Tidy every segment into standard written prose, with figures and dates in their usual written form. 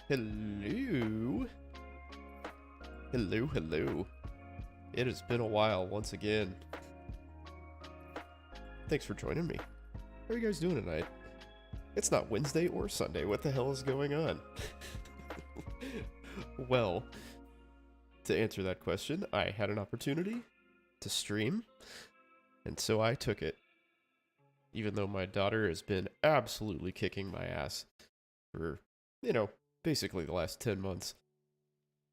Hello. Hello. It has been a while once again. Thanks for joining me. How are you guys doing tonight? It's not Wednesday or Sunday. What the hell is going on? Well, to answer that question, I had an opportunity to stream, and so I took it. Even though my daughter has been absolutely kicking my ass for, basically the last 10 months.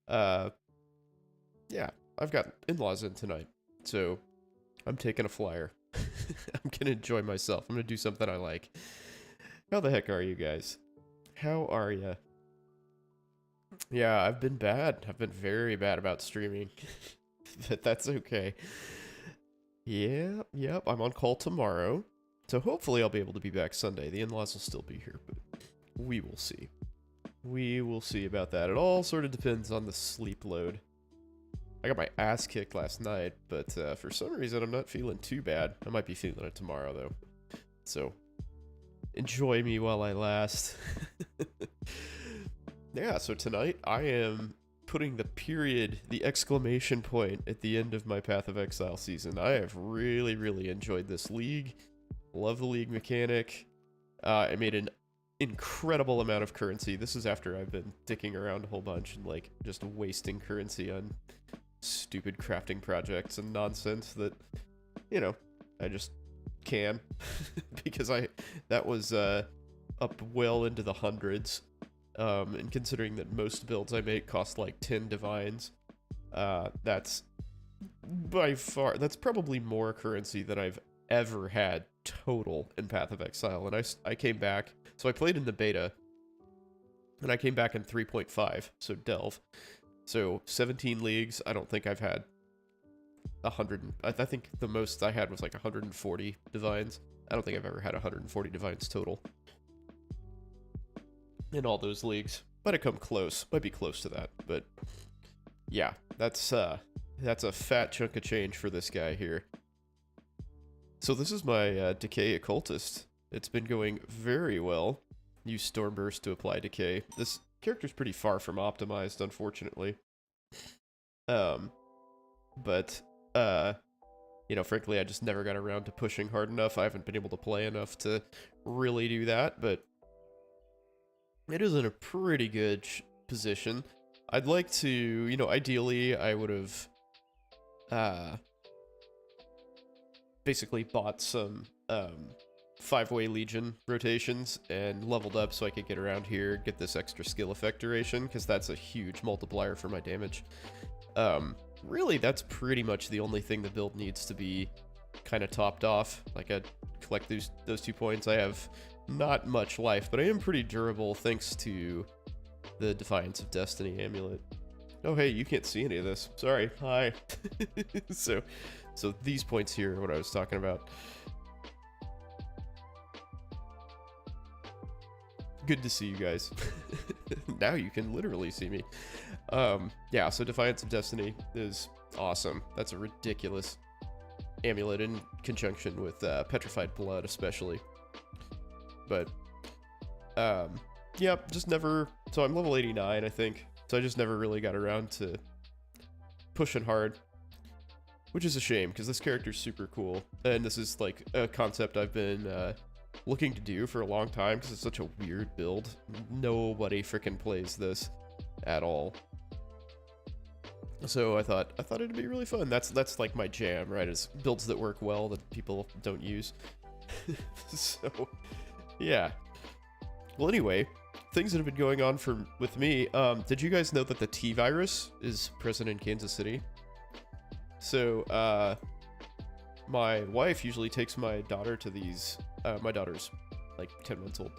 Yeah, I've got in-laws in tonight, so I'm taking a flyer. I'm gonna enjoy myself. I'm gonna do something I like. How the heck are you guys? How are ya? Yeah, I've been bad. I've been very bad about streaming. But that's okay. Yeah, yep, I'm on call tomorrow. So hopefully I'll be able to be back Sunday. The in-laws will still be here, but we will see. We will see about that. It all sort of depends on the sleep load. I got my ass kicked last night, but for some reason I'm not feeling too bad. I might be feeling it tomorrow, though. So, enjoy me while I last. Yeah, so tonight I am putting the exclamation point at the end of my Path of Exile season. I have really, really enjoyed this league. Love the league mechanic. I made an incredible amount of currency. This is after I've been dicking around a whole bunch and like just wasting currency on stupid crafting projects and nonsense that, I just can. Because that was up well into the hundreds. And considering that most builds I make cost like 10 divines, that's probably more currency than I've ever had total in Path of Exile. And I came back, so I played in the beta, and I came back in 3.5, so Delve. So 17 leagues. I don't think I've had 100. I think the most I had was like 140 divines. I don't think I've ever had 140 divines total in all those leagues. Might have come close. Might be close to that. But yeah, that's a fat chunk of change for this guy here. So this is my Decay Occultist. It's been going very well. Use Stormburst to apply Decay. This character's pretty far from optimized, unfortunately. But frankly, I just never got around to pushing hard enough. I haven't been able to play enough to really do that, but it is in a pretty good position. I'd like to, ideally, I would have basically bought some 5-way Legion rotations and leveled up so I could get around here, get this extra skill effect duration, because that's a huge multiplier for my damage. Really, that's pretty much the only thing the build needs to be kind of topped off. Like, I'd collect those 2 points. I have not much life, but I am pretty durable thanks to the Defiance of Destiny amulet. Oh, hey, you can't see any of this. Sorry. Hi. So these points here are what I was talking about. Good to see you guys. Now you can literally see me. Yeah, so Defiance of Destiny is awesome. That's a ridiculous amulet in conjunction with Petrified Blood, especially. But, yeah, just never... So I'm level 89, I think. So I just never really got around to pushing hard. Which is a shame, because this character's super cool. And this is, like, a concept I've been looking to do for a long time, because it's such a weird build. Nobody freaking plays this at all. So I thought it'd be really fun. That's like my jam, right? Is builds that work well that people don't use. So, yeah. Well, anyway, things that have been going on with me. Did you guys know that the T virus is present in Kansas City? So, my wife usually takes my daughter to these. My daughter's like 10 months old.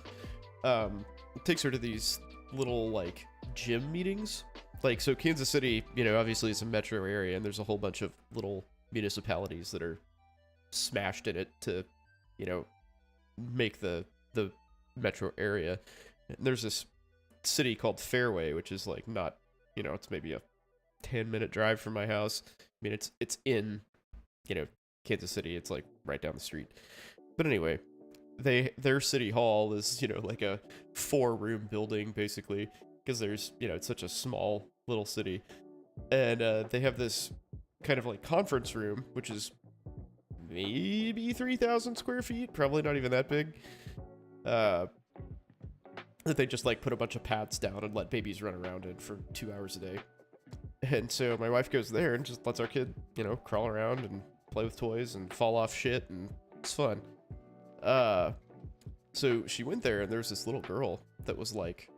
Takes her to these little like gym meetings. Like, so Kansas City, obviously it's a metro area, and there's a whole bunch of little municipalities that are smashed in it to, make the metro area. And there's this city called Fairway, which is like not, it's maybe a 10-minute drive from my house. I mean, it's in, Kansas City. It's like right down the street. But anyway, their city hall is, like a 4-room building, basically. because there's, you know, it's such a small little city. And they have this kind of like conference room, which is maybe 3,000 square feet, probably not even that big. That they just like put a bunch of pads down and let babies run around in for 2 hours a day. And so my wife goes there and just lets our kid, you know, crawl around and play with toys and fall off shit, and it's fun. So she went there, and there's this little girl that was like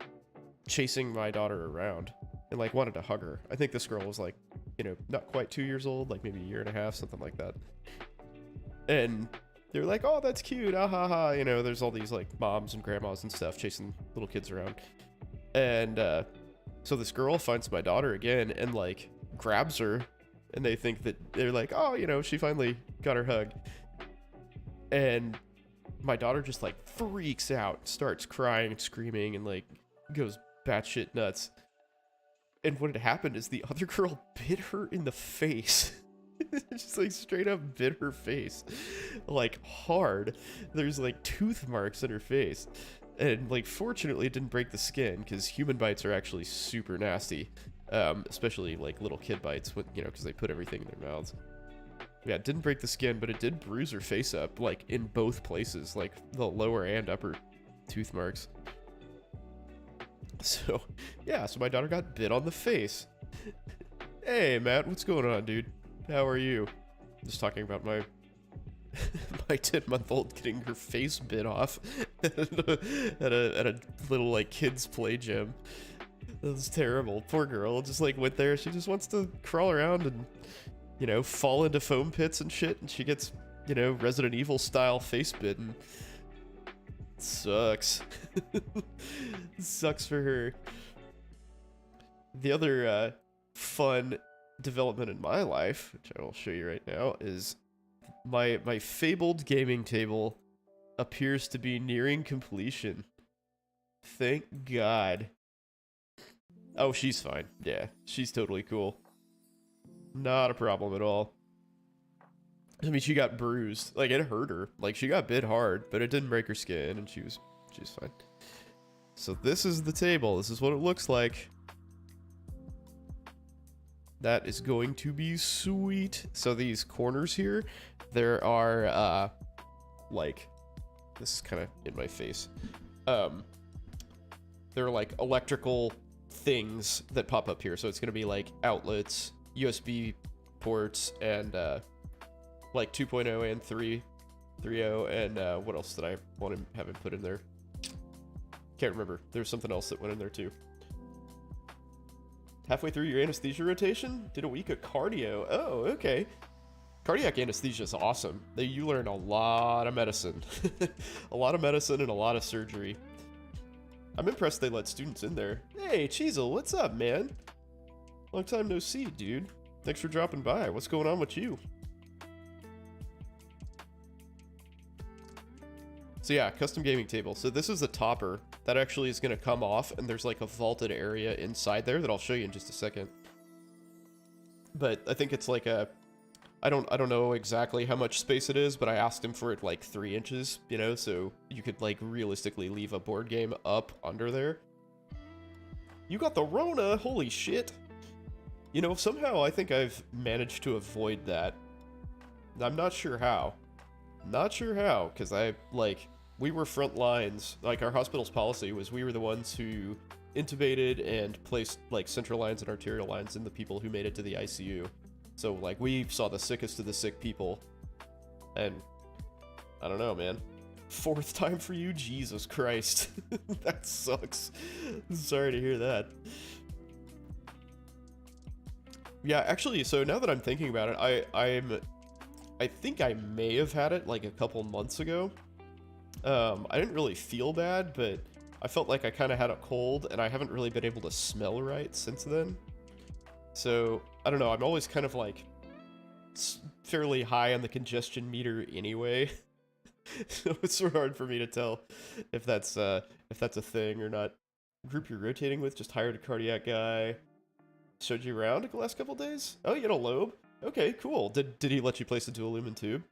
chasing my daughter around and like wanted to hug her. I think this girl was like, you know, not quite 2 years old, like maybe a year and a half, something like that. And they're like, oh, that's cute, ah ha ha. You know, there's all these like moms and grandmas and stuff chasing little kids around. And so this girl finds my daughter again and like grabs her, and they think that they're like, oh, you know, she finally got her hug. And my daughter just like freaks out, starts crying and screaming, and like goes batshit nuts. And what had happened is the other girl bit her in the face. Just like straight up bit her face, like hard. There's like tooth marks in her face, and like fortunately it didn't break the skin, because human bites are actually super nasty, especially like little kid bites, when, you know, because they put everything in their mouths. Yeah, it didn't break the skin, but it did bruise her face up, like in both places, like the lower and upper tooth marks. So yeah, so my daughter got bit on the face. Hey Matt, what's going on, dude? How are you? Just talking about my my 10-month-old getting her face bit off at a little like kids play gym. That was terrible. Poor girl just like went there. She just wants to crawl around and, you know, fall into foam pits and shit, and she gets, you know, Resident Evil style face bitten. Sucks. Sucks for her. The other fun development in my life, which I will show you right now, is my fabled gaming table appears to be nearing completion. Thank God. Oh, she's fine. Yeah, she's totally cool. Not a problem at all. I mean, she got bruised. Like, it hurt her. Like, she got bit hard, but it didn't break her skin, and she's fine. So this is the table. This is what it looks like. That is going to be sweet. So these corners here, there are, like, this is kind of in my face. There are, like, electrical things that pop up here. So it's going to be, like, outlets, USB ports, and, like, 2.0 and 3.0, and, what else did I want to have him put in there? Can't remember. There's something else that went in there, too. Halfway through your anesthesia rotation? Did a week of cardio. Oh, okay. Cardiac anesthesia is awesome. You learn a lot of medicine. A lot of medicine and a lot of surgery. I'm impressed they let students in there. Hey, Cheezel, what's up, man? Long time no see, dude. Thanks for dropping by. What's going on with you? So yeah, custom gaming table. So this is the topper. That actually is going to come off, and there's like a vaulted area inside there that I'll show you in just a second. But I think it's like a, I don't know exactly how much space it is, but I asked him for it like 3 inches, you know, so you could like realistically leave a board game up under there. You got the Rona, holy shit. You know, somehow I think I've managed to avoid that. I'm not sure how. Not sure how, because we were front lines. Like, our hospital's policy was we were the ones who intubated and placed, like, central lines and arterial lines in the people who made it to the ICU. So, like, we saw the sickest of the sick people. And, I don't know, man. 4th time for you? Jesus Christ. That sucks. Sorry to hear that. Yeah, actually, so now that I'm thinking about it, I think I may have had it, like, a couple months ago. I didn't really feel bad, but I felt like I kind of had a cold, and I haven't really been able to smell right since then. So, I don't know, I'm always kind of like fairly high on the congestion meter anyway. So it's sort of hard for me to tell if that's a thing or not. Group you're rotating with just hired a cardiac guy. Showed you around the last couple days? Oh, you get a lobe? Okay, cool. Did he let you place into a lumen tube?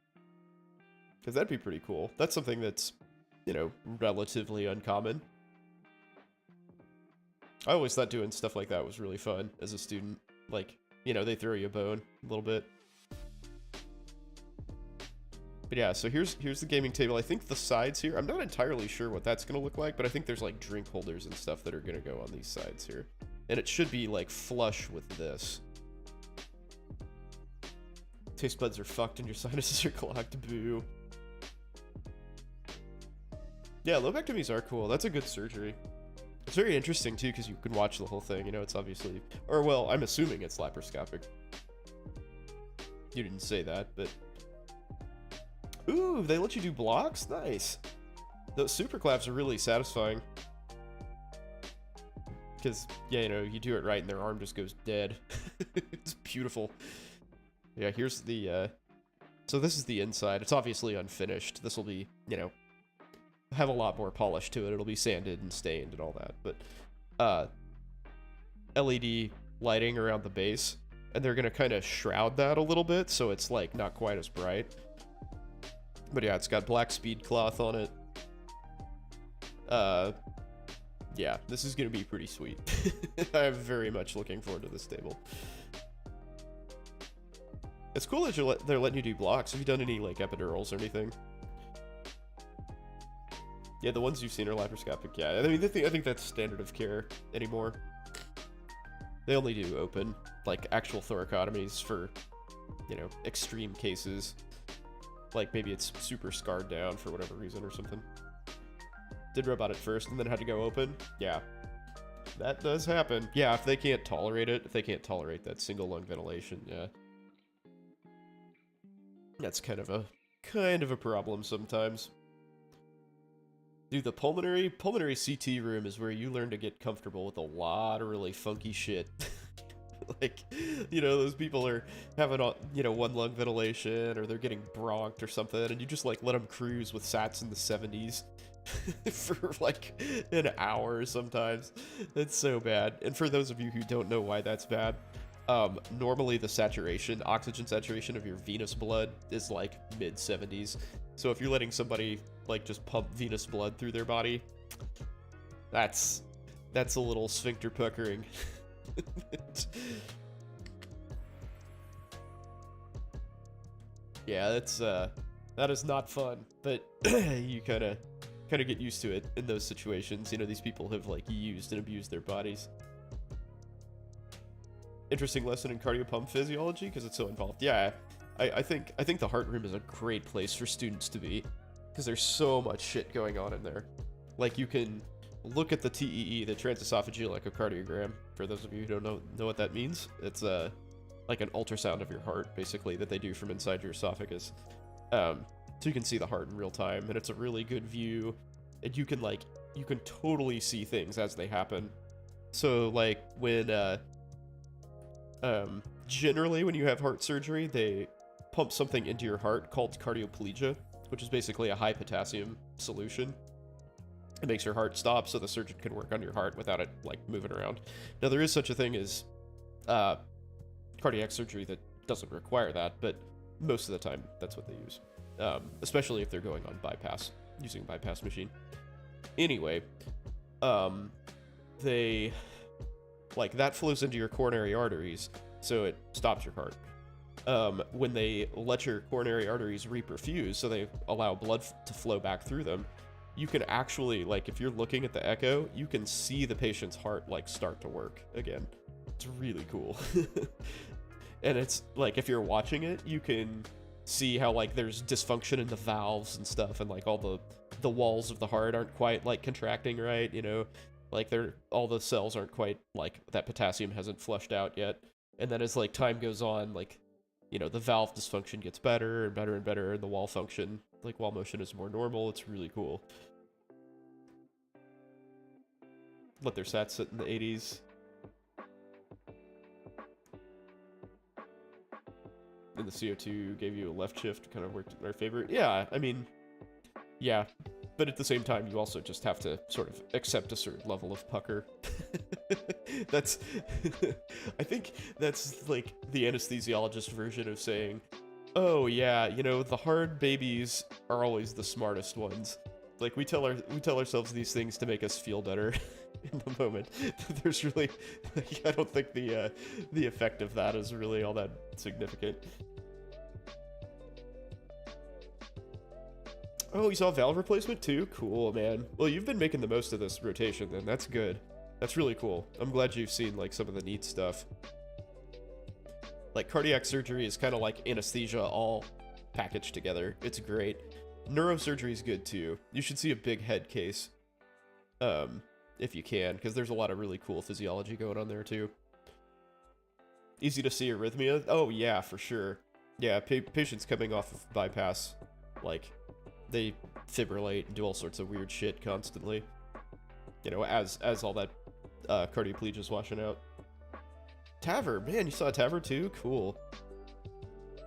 Because that'd be pretty cool. That's something that's, you know, relatively uncommon. I always thought doing stuff like that was really fun as a student. Like, you know, they throw you a bone a little bit. But yeah, so here's the gaming table. I think the sides here, I'm not entirely sure what that's going to look like, but I think there's like drink holders and stuff that are going to go on these sides here. And it should be like flush with this. Taste buds are fucked and your sinuses are clogged. Boo. Yeah, lobectomies are cool. That's a good surgery. It's very interesting too because you can watch the whole thing. You know, it's obviously, or well, I'm assuming it's laparoscopic. You didn't say that, but ooh, they let you do blocks? Nice. Those super claps are really satisfying. Because, yeah, you know, you do it right and their arm just goes dead. It's beautiful. Yeah, here's the, so this is the inside. It's obviously unfinished. This will be, you know, have a lot more polish to it. It'll be sanded and stained and all that. But, LED lighting around the base. And they're going to kind of shroud that a little bit, so it's, like, not quite as bright. But yeah, it's got black speed cloth on it. Yeah, this is gonna be pretty sweet. I'm very much looking forward to this table. It's cool that they're letting you do blocks. Have you done any, like, epidurals or anything? Yeah, the ones you've seen are laparoscopic. Yeah, I mean, I think that's standard of care anymore. They only do open, like, actual thoracotomies for, you know, extreme cases. Like, maybe it's super scarred down for whatever reason or something. Did robot it first and then had to go open? Yeah. That does happen. Yeah, if they can't tolerate it, if they can't tolerate that single lung ventilation, yeah. That's kind of a problem sometimes. Dude, the pulmonary CT room is where you learn to get comfortable with a lot of really funky shit. Like, you know, those people are having, you know, one lung ventilation, or they're getting bronked or something, and you just, like, let them cruise with SATs in the 70s for, like, an hour sometimes. It's so bad. And for those of you who don't know why that's bad, normally the oxygen saturation of your venous blood is, like, mid-70s. So if you're letting somebody, like, just pump venous blood through their body, that's a little sphincter puckering. Yeah, that is not fun, but you kind of get used to it in those situations. You know, these people have, like, used and abused their bodies. Interesting lesson in cardiopump physiology because it's so involved. Yeah, I think the heart room is a great place for students to be because there's so much shit going on in there. Like, you can look at the TEE, the transesophageal echocardiogram. For those of you who don't know what that means, it's like an ultrasound of your heart, basically, that they do from inside your esophagus. So you can see the heart in real time, and it's a really good view. And you can totally see things as they happen. So, like, when generally when you have heart surgery, they pump something into your heart called cardioplegia, which is basically a high potassium solution. It makes your heart stop so the surgeon can work on your heart without it, like, moving around. Now, there is such a thing as cardiac surgery that doesn't require that, but most of the time, that's what they use. Especially if they're going on bypass, using bypass machine. Anyway, they, like, that flows into your coronary arteries, so it stops your heart. When they let your coronary arteries reperfuse, so they allow blood to flow back through them, you can actually, like, if you're looking at the echo, you can see the patient's heart, like, start to work again. It's really cool. And it's, like, if you're watching it, you can see how, like, there's dysfunction in the valves and stuff, and, like, all the walls of the heart aren't quite, like, contracting right, you know? Like, all the cells aren't quite, like, that potassium hasn't flushed out yet. And then as, like, time goes on, like, you know, the valve dysfunction gets better and better and better, and the wall function, like, wall motion is more normal. It's really cool. Let their SATs sit in the 80s. And the CO2 gave you a left shift, kind of worked in our favor. Yeah, I mean, yeah. But at the same time, you also just have to sort of accept a certain level of pucker. That's, I think that's, like, the anesthesiologist version of saying, oh yeah, you know, the hard babies are always the smartest ones. Like we tell ourselves these things to make us feel better in the moment. There's really, like, I don't think the effect of that is really all that significant. Oh, you saw valve replacement too? Cool, man. Well, you've been making the most of this rotation then. That's good. That's really cool. I'm glad you've seen like some of the neat stuff. Like cardiac surgery is kind of like anesthesia all packaged together. It's great. Neurosurgery is good too. You should see a big head case, if you can, because there's a lot of really cool physiology going on there too. Easy to see arrhythmia? Oh yeah, for sure. Yeah, patients coming off of bypass, like, they fibrillate and do all sorts of weird shit constantly. You know, as all that cardioplegia is washing out. TAVR, man, you saw a TAVR too? Cool.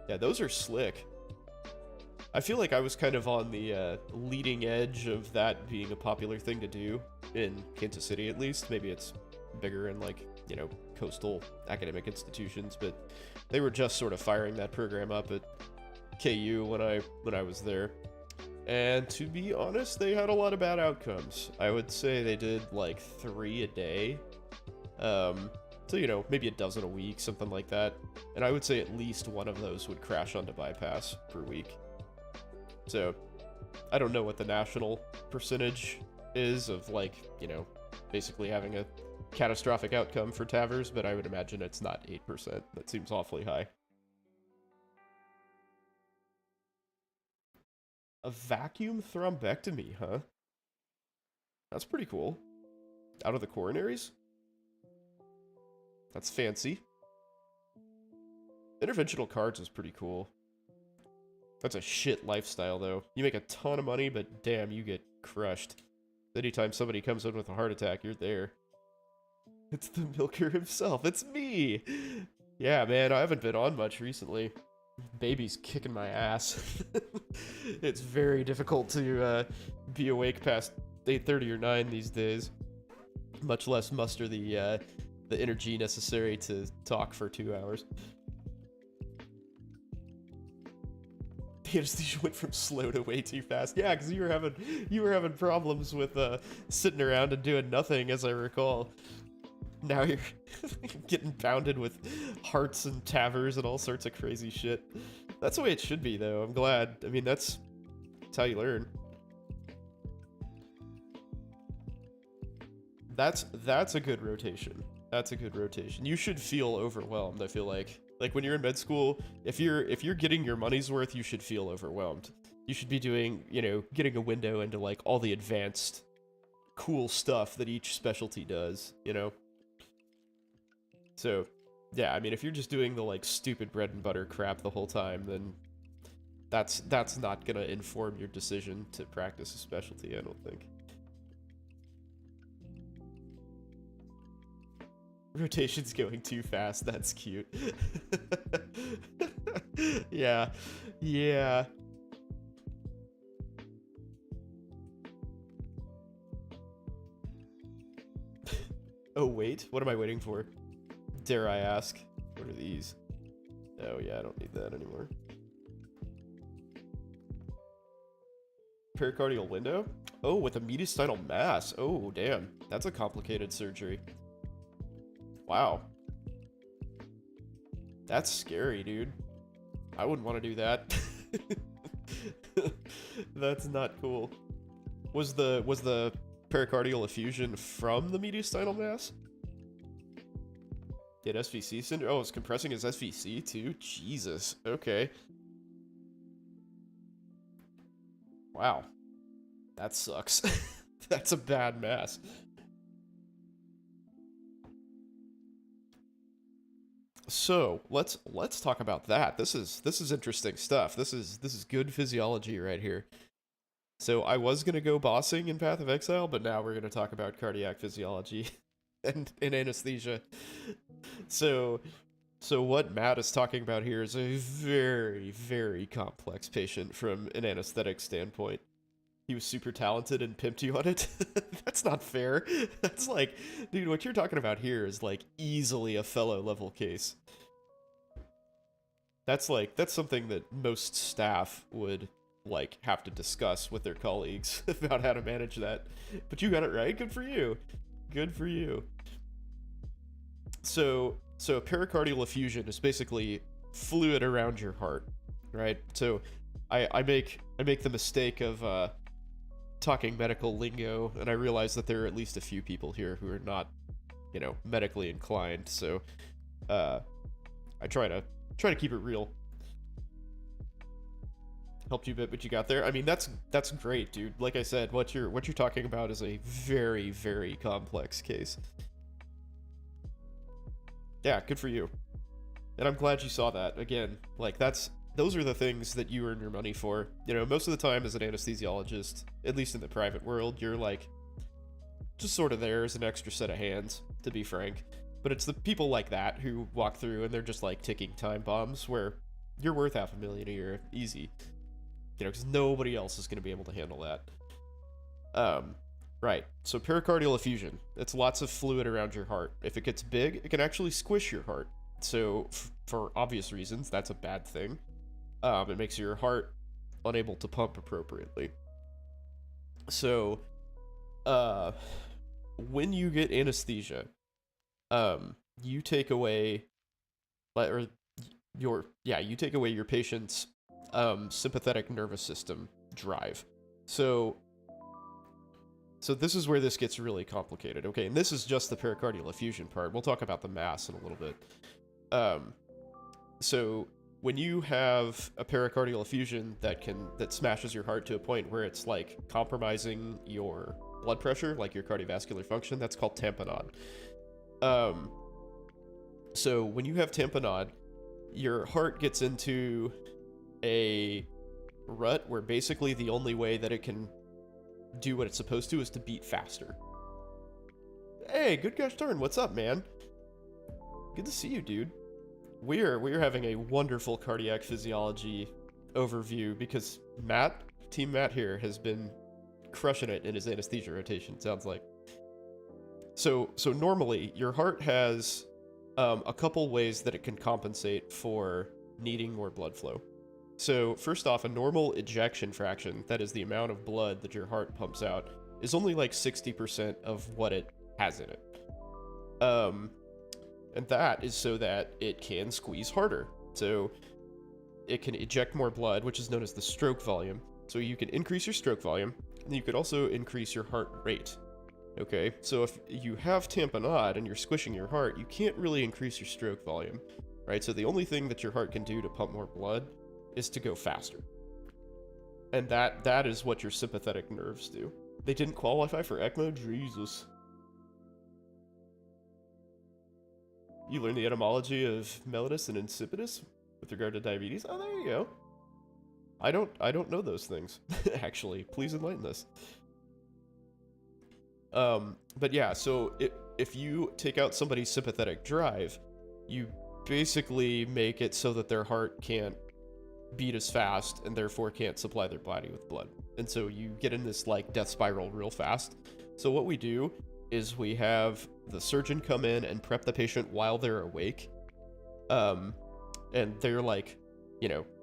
Yeah, those are slick. I feel like I was kind of on the leading edge of that being a popular thing to do in Kansas City, at least. Maybe it's bigger in, like, you know, coastal academic institutions, but they were just sort of firing that program up at KU when I was there. And to be honest, they had a lot of bad outcomes. I would say they did like 3 a day. So, you know, maybe a dozen a week, something like that. And I would say at least one of those would crash onto bypass per week. So, I don't know what the national percentage is of, like, you know, basically having a catastrophic outcome for TAVRs, but I would imagine it's not 8%. That seems awfully high. A vacuum thrombectomy, huh? That's pretty cool. Out of the coronaries? That's fancy. Interventional cards is pretty cool. That's a shit lifestyle, though. You make a ton of money, but damn, you get crushed. Anytime somebody comes in with a heart attack, you're there. It's the milker himself. It's me! Yeah, man, I haven't been on much recently. Baby's kicking my ass. It's very difficult to be awake past 8:30 or 9 these days. Much less muster the energy necessary to talk for 2 hours. The anesthesia went from slow to way too fast. Yeah, because you were having problems with sitting around and doing nothing, as I recall. Now you're getting pounded with hearts and TAVRs and all sorts of crazy shit. That's the way it should be, though. I'm glad. I mean, that's how you learn. That's a good rotation. That's a good rotation. You should feel overwhelmed, I feel like. Like when you're in med school, if you're getting your money's worth, you should feel overwhelmed. You should be doing, you know, getting a window into like all the advanced cool stuff that each specialty does, you know? So, yeah, I mean, if you're just doing the, like, stupid bread and butter crap the whole time, then that's not gonna inform your decision to practice a specialty, I don't think. Rotation's going too fast, that's cute. Yeah, yeah. Oh, wait, what am I waiting for? Dare I ask? What are these? Oh yeah, I don't need that anymore. Pericardial window? Oh, with a mediastinal mass. Oh, damn. That's a complicated surgery. Wow. That's scary, dude. I wouldn't want to do that. That's not cool. Was the pericardial effusion from the mediastinal mass? Did SVC syndrome? Oh, it's compressing his SVC too? Jesus. Okay. Wow. That sucks. That's a bad mass. So, let's talk about that. This is interesting stuff. This is good physiology right here. So, I was going to go bossing in Path of Exile, but now we're going to talk about cardiac physiology and anesthesia. So what Matt is talking about here is a very, very complex patient from an anesthetic standpoint. He was super talented and pimped you on it. That's not fair. That's like, dude, what you're talking about here is like easily a fellow level case. That's something that most staff would like have to discuss with their colleagues about how to manage that. But you got it right. Good for you. Good for you. So pericardial effusion is basically fluid around your heart, right? So I make the mistake of talking medical lingo, and I realize that there are at least a few people here who are not, medically inclined. So I try to keep it real. Helped you a bit, but you got there. I mean, that's great, dude. Like I said, what you're talking about is a very, very complex case. Yeah, good for you. And I'm glad you saw that. Again, like those are the things that you earn your money for. Most of the time as an anesthesiologist, at least in the private world, you're like just sort of there as an extra set of hands, to be frank. But it's the people like that who walk through and they're just like ticking time bombs where you're worth $500,000 a year, easy. Because nobody else is going to be able to handle that. Right. So pericardial effusion. It's lots of fluid around your heart. If it gets big, it can actually squish your heart. So for obvious reasons, that's a bad thing. It makes your heart unable to pump appropriately. So, when you get anesthesia, you take away, you take away your patient's sympathetic nervous system drive. So this is where this gets really complicated. Okay, and this is just the pericardial effusion part. We'll talk about the mass in a little bit. So when you have a pericardial effusion that smashes your heart to a point where it's like compromising your blood pressure, like your cardiovascular function, that's called tamponade. So when you have tamponade, your heart gets into a rut where basically the only way that it can do what it's supposed to is to beat faster. Hey, good gosh darn, what's up, man? Good to see you, dude. We're having a wonderful cardiac physiology overview because Team Matt here has been crushing it in his anesthesia rotation, sounds like. So normally your heart has a couple ways that it can compensate for needing more blood flow. So first off, a normal ejection fraction, that is the amount of blood that your heart pumps out, is only like 60% of what it has in it. And that is so that it can squeeze harder. So it can eject more blood, which is known as the stroke volume. So you can increase your stroke volume, and you could also increase your heart rate. Okay, so if you have tamponade and you're squishing your heart, you can't really increase your stroke volume, right? So the only thing that your heart can do to pump more blood is to go faster. And that is what your sympathetic nerves do. They didn't qualify for ECMO? Jesus. You learned the etymology of mellitus and insipidus with regard to diabetes? Oh, there you go. I don't know those things, actually. Please enlighten us. But yeah, so if you take out somebody's sympathetic drive, you basically make it so that their heart can't beat as fast and therefore can't supply their body with blood. And so you get in this like death spiral real fast. So what we do is we have the surgeon come in and prep the patient while they're awake. And they're like,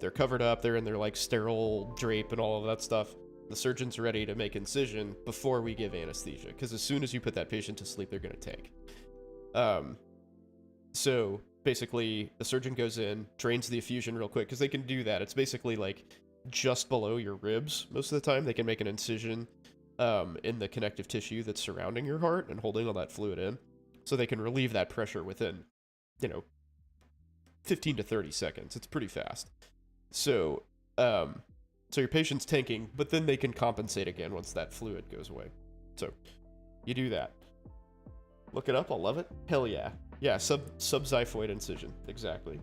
they're covered up, they're in their like sterile drape and all of that stuff. The surgeon's ready to make incision before we give anesthesia, because as soon as you put that patient to sleep, they're going to tank. So basically, the surgeon goes in, drains the effusion real quick, because they can do that. It's basically like just below your ribs most of the time. They can make an incision in the connective tissue that's surrounding your heart and holding all that fluid in, so they can relieve that pressure within, 15 to 30 seconds. It's pretty fast. So your patient's tanking, but then they can compensate again once that fluid goes away. So you do that. Look it up. I'll love it. Hell yeah. Yeah, subxiphoid incision. Exactly.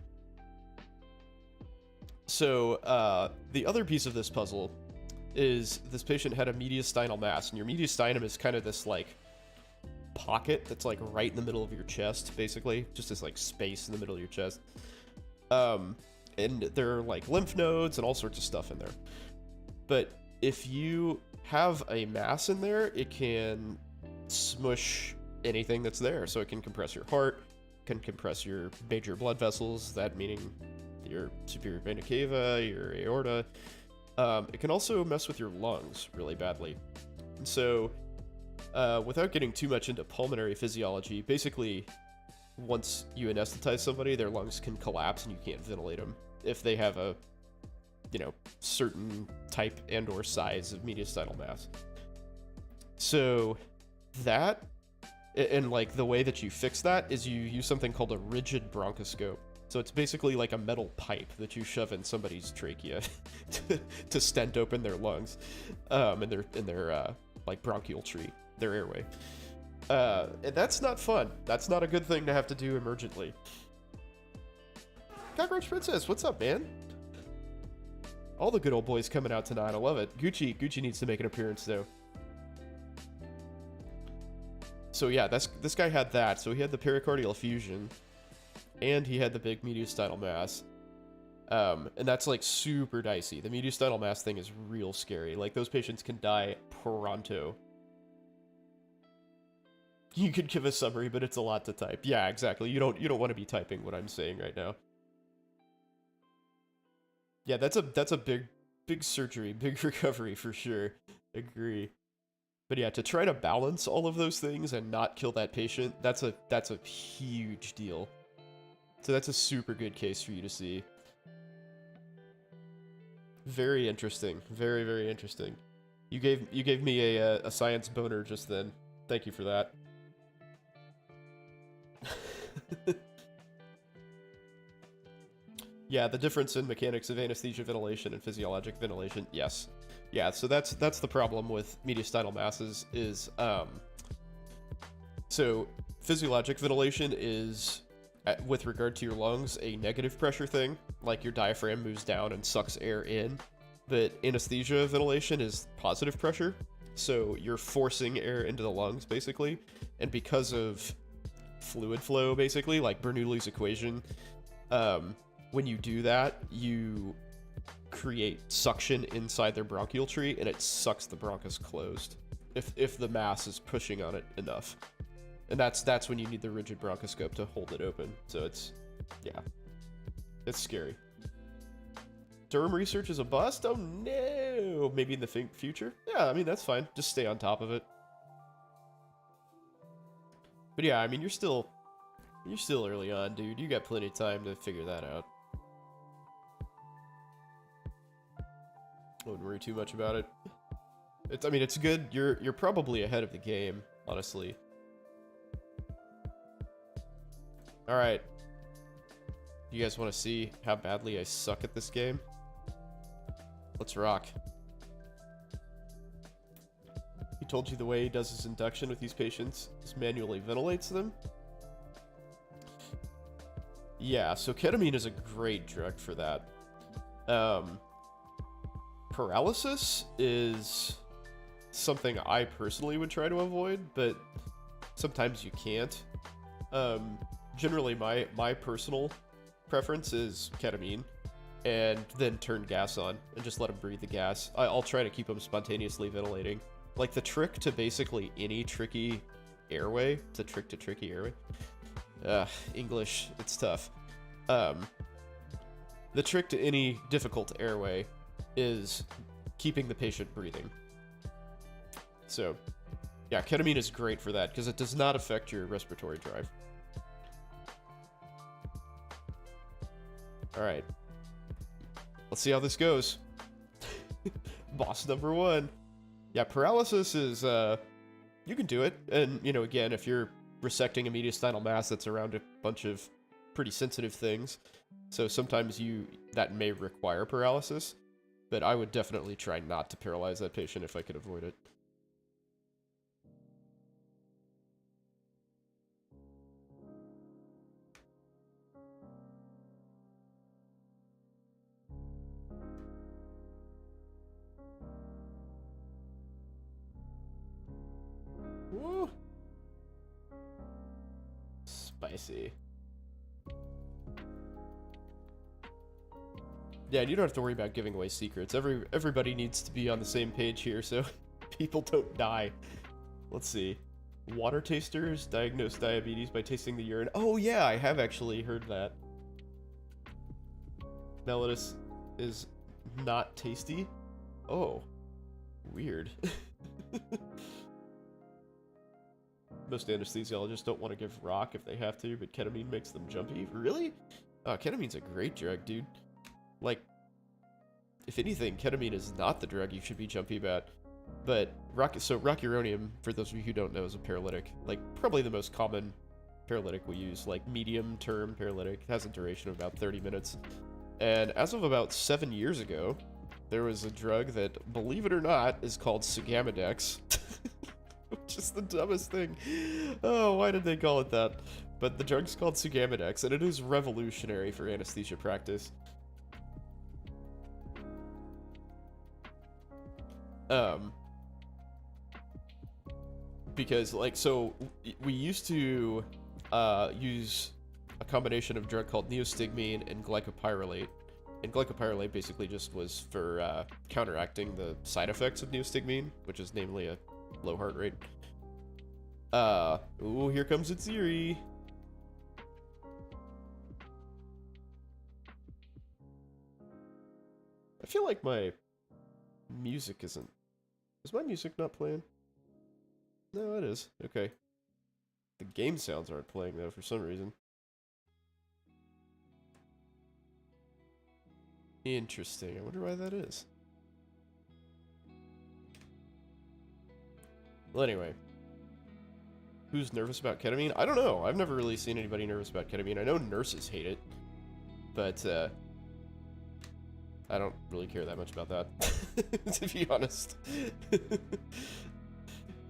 So the other piece of this puzzle is this patient had a mediastinal mass, and your mediastinum is kind of this like pocket that's like right in the middle of your chest, basically, just this like space in the middle of your chest. And there are like lymph nodes and all sorts of stuff in there. But if you have a mass in there, it can smush anything that's there. So it can compress your heart, can compress your major blood vessels, that meaning your superior vena cava, your aorta, It can also mess with your lungs really badly. And so, without getting too much into pulmonary physiology, basically, once you anesthetize somebody, their lungs can collapse and you can't ventilate them if they have a, you know, certain type and or size of mediastinal mass. So that, and like the way that you fix that is you use something called a rigid bronchoscope. So it's basically like a metal pipe that you shove in somebody's trachea to stent open their lungs, in their like bronchial tree, their airway. And that's not fun. That's not a good thing to have to do emergently. Cockroach Princess, what's up, man? All the good old boys coming out tonight. I love it. Gucci needs to make an appearance though. So yeah, this guy had that. So he had the pericardial effusion, and he had the big mediastinal mass. And that's like super dicey. The mediastinal mass thing is real scary. Like those patients can die pronto. You could give a summary, but it's a lot to type. Yeah, exactly. You don't want to be typing what I'm saying right now. Yeah, that's a big surgery, big recovery for sure. Agree. But yeah, to try to balance all of those things and not kill that patient, that's a huge deal. So that's a super good case for you to see. Very interesting. Very, very interesting. You gave me a science boner just then. Thank you for that. Yeah, the difference in mechanics of anesthesia ventilation and physiologic ventilation, yes. Yeah, so that's the problem with mediastinal masses is, so physiologic ventilation is, with regard to your lungs, a negative pressure thing, like your diaphragm moves down and sucks air in, but anesthesia ventilation is positive pressure, so you're forcing air into the lungs, basically, and because of fluid flow, basically, like Bernoulli's equation, when you do that, you create suction inside their bronchial tree, and it sucks the bronchus closed, if the mass is pushing on it enough. And that's when you need the rigid bronchoscope to hold it open. So it's, yeah, it's scary. Derm research is a bust? Oh no! Maybe in the future? Yeah, I mean, that's fine. Just stay on top of it. But yeah, I mean, you're still early on, dude. You got plenty of time to figure that out. I wouldn't worry too much about it. I mean, it's good. You're probably ahead of the game, honestly. All right. You guys want to see how badly I suck at this game? Let's rock. He told you the way he does his induction with these patients is manually ventilates them. Yeah, so ketamine is a great drug for that. Paralysis is something I personally would try to avoid, but sometimes you can't. Generally, my personal preference is ketamine, and then turn gas on, and just let them breathe the gas. I'll try to keep them spontaneously ventilating. Like, the trick to basically any tricky airway, it's a trick to tricky airway. English, it's tough. The trick to any difficult airway is keeping the patient breathing. So, yeah, ketamine is great for that, because it does not affect your respiratory drive. Alright. Let's see how this goes. Boss number 1. Yeah, paralysis is, you can do it. And, you know, again, if you're resecting a mediastinal mass that's around a bunch of pretty sensitive things, so sometimes that may require paralysis, but I would definitely try not to paralyze that patient if I could avoid it. Woo! Spicy. Yeah, and you don't have to worry about giving away secrets. Everybody needs to be on the same page here, so people don't die. Let's see. Water tasters diagnose diabetes by tasting the urine. Oh yeah, I have actually heard that. Mellitus is not tasty. Oh, weird. Most anesthesiologists don't want to give rock if they have to, but ketamine makes them jumpy. Really? Oh, ketamine's a great drug, dude. Like, if anything, ketamine is not the drug you should be jumpy about. But rocuronium, for those of you who don't know, is a paralytic. Like, probably the most common paralytic we use. Like, medium-term paralytic. It has a duration of about 30 minutes. And as of about 7 years ago, there was a drug that, believe it or not, is called Sugamidex. Which is the dumbest thing. Oh, why did they call it that? But the drug's called Sugamidex, and it is revolutionary for anesthesia practice. Because, like, so we used to use a combination of a drug called neostigmine and glycopyrrolate. And glycopyrrolate basically just was for counteracting the side effects of neostigmine, which is namely a low heart rate. Ooh, here comes its Erie. I feel like my music isn't... Is my music not playing? No, it is. Okay. The game sounds aren't playing, though, for some reason. Interesting. I wonder why that is. Well, anyway. Who's nervous about ketamine? I don't know. I've never really seen anybody nervous about ketamine. I know nurses hate it. But, I don't really care that much about that, to be honest.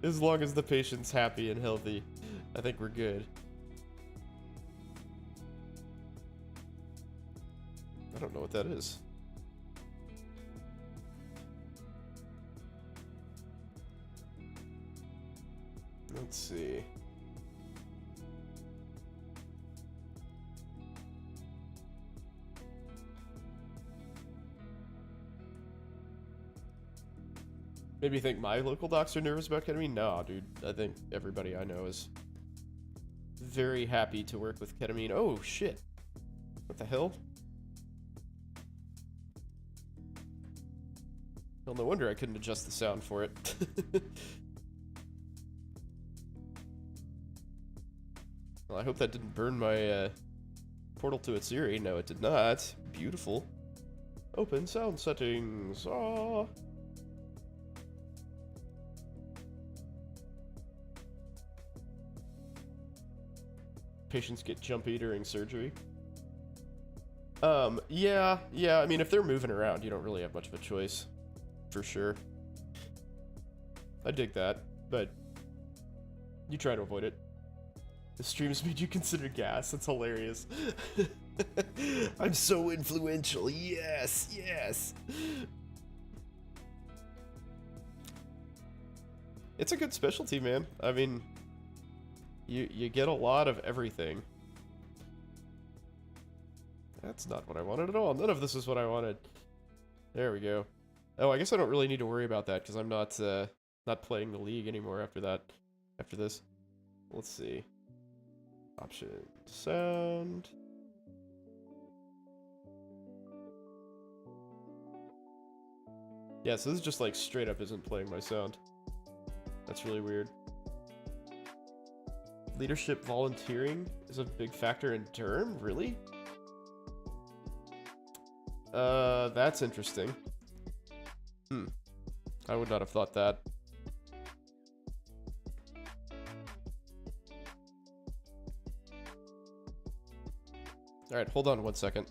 As long as the patient's happy and healthy, I think we're good. I don't know what that is. Let's see. Maybe you think my local docs are nervous about ketamine? No, dude. I think everybody I know is very happy to work with ketamine. Oh, shit. What the hell? Well, no wonder I couldn't adjust the sound for it. Well, I hope that didn't burn my portal to its Siri. No, it did not. Beautiful. Open sound settings. Ah. Patients get jumpy during surgery. Yeah, I mean, if they're moving around, you don't really have much of a choice. For sure. I dig that, but you try to avoid it. The streams made you consider gas. That's hilarious. I'm so influential. Yes, yes. It's a good specialty, man. I mean, you get a lot of everything. That's not what I wanted at all. None of this is what I wanted. There we go. Oh, I guess I don't really need to worry about that because I'm not playing the league anymore after that. After this. Let's see. Option sound. Yeah, so this is just like straight up isn't playing my sound. That's really weird. Leadership volunteering is a big factor in term? Really? That's interesting. I would not have thought that. Alright, hold on 1 second.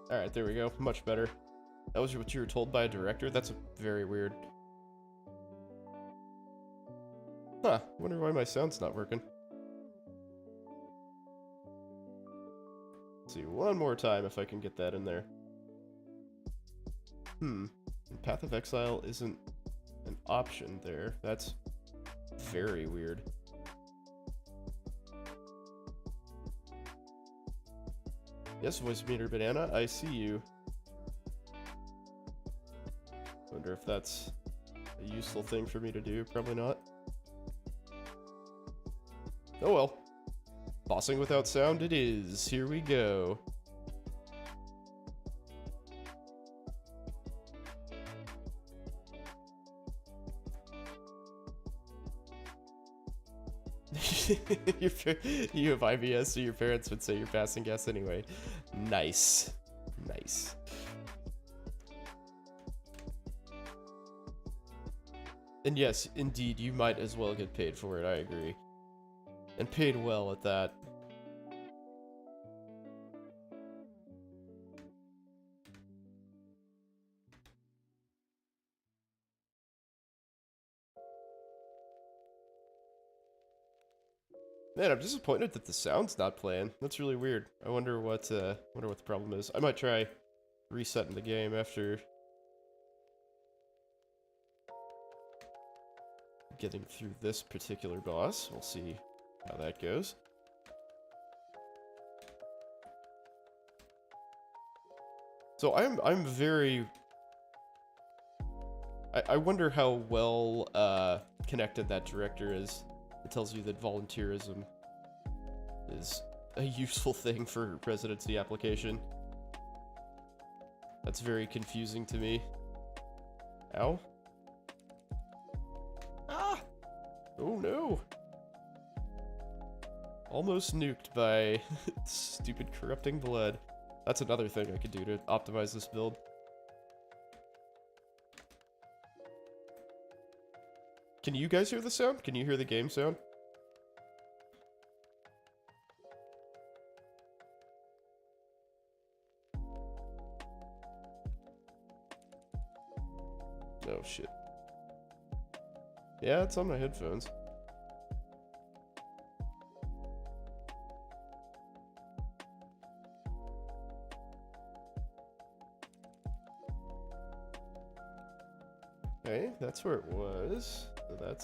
Alright, there we go. Much better. That was what you were told by a director? That's very weird. Huh, wonder why my sound's not working. Let's see, one more time if I can get that in there. Path of Exile isn't an option there. That's very weird. Yes, voice meter banana, I see you. Wonder if that's a useful thing for me to do. Probably not. Oh well. Bossing without sound it is. Here we go. You have IBS, so your parents would say you're passing gas anyway. Nice. Nice. And yes, indeed, you might as well get paid for it, I agree. And paid well at that. Man, I'm disappointed that the sound's not playing. That's really weird. I wonder what the problem is. I might try resetting the game after getting through this particular boss. We'll see how that goes. So I'm very... I wonder how well connected that director is. It tells you that volunteerism is a useful thing for residency application. That's very confusing to me. Ow. Ah! Oh no! Almost nuked by stupid corrupting blood. That's another thing I could do to optimize this build. Can you guys hear the sound? Can you hear the game sound? Oh shit. Yeah, it's on my headphones. Okay, that's where it was. So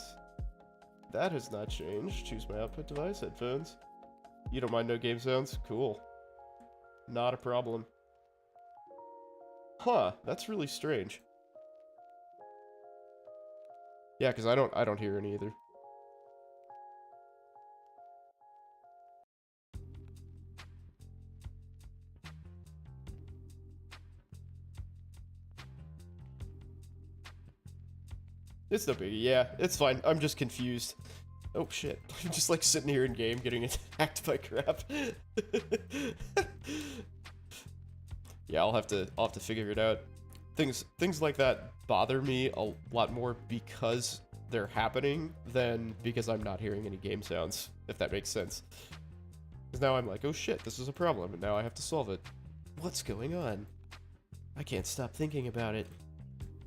that has not changed. Choose my output device, headphones. You don't mind no game sounds? Cool. Not a problem. Huh, that's really strange. Yeah, because I don't hear any either. It's no biggie. Yeah, it's fine. I'm just confused. Oh shit. I'm just like sitting here in game getting attacked by crap. Yeah, I'll have to figure it out. Things like that bother me a lot more because they're happening than because I'm not hearing any game sounds, if that makes sense. Because now I'm like, oh shit, this is a problem, and now I have to solve it. What's going on? I can't stop thinking about it.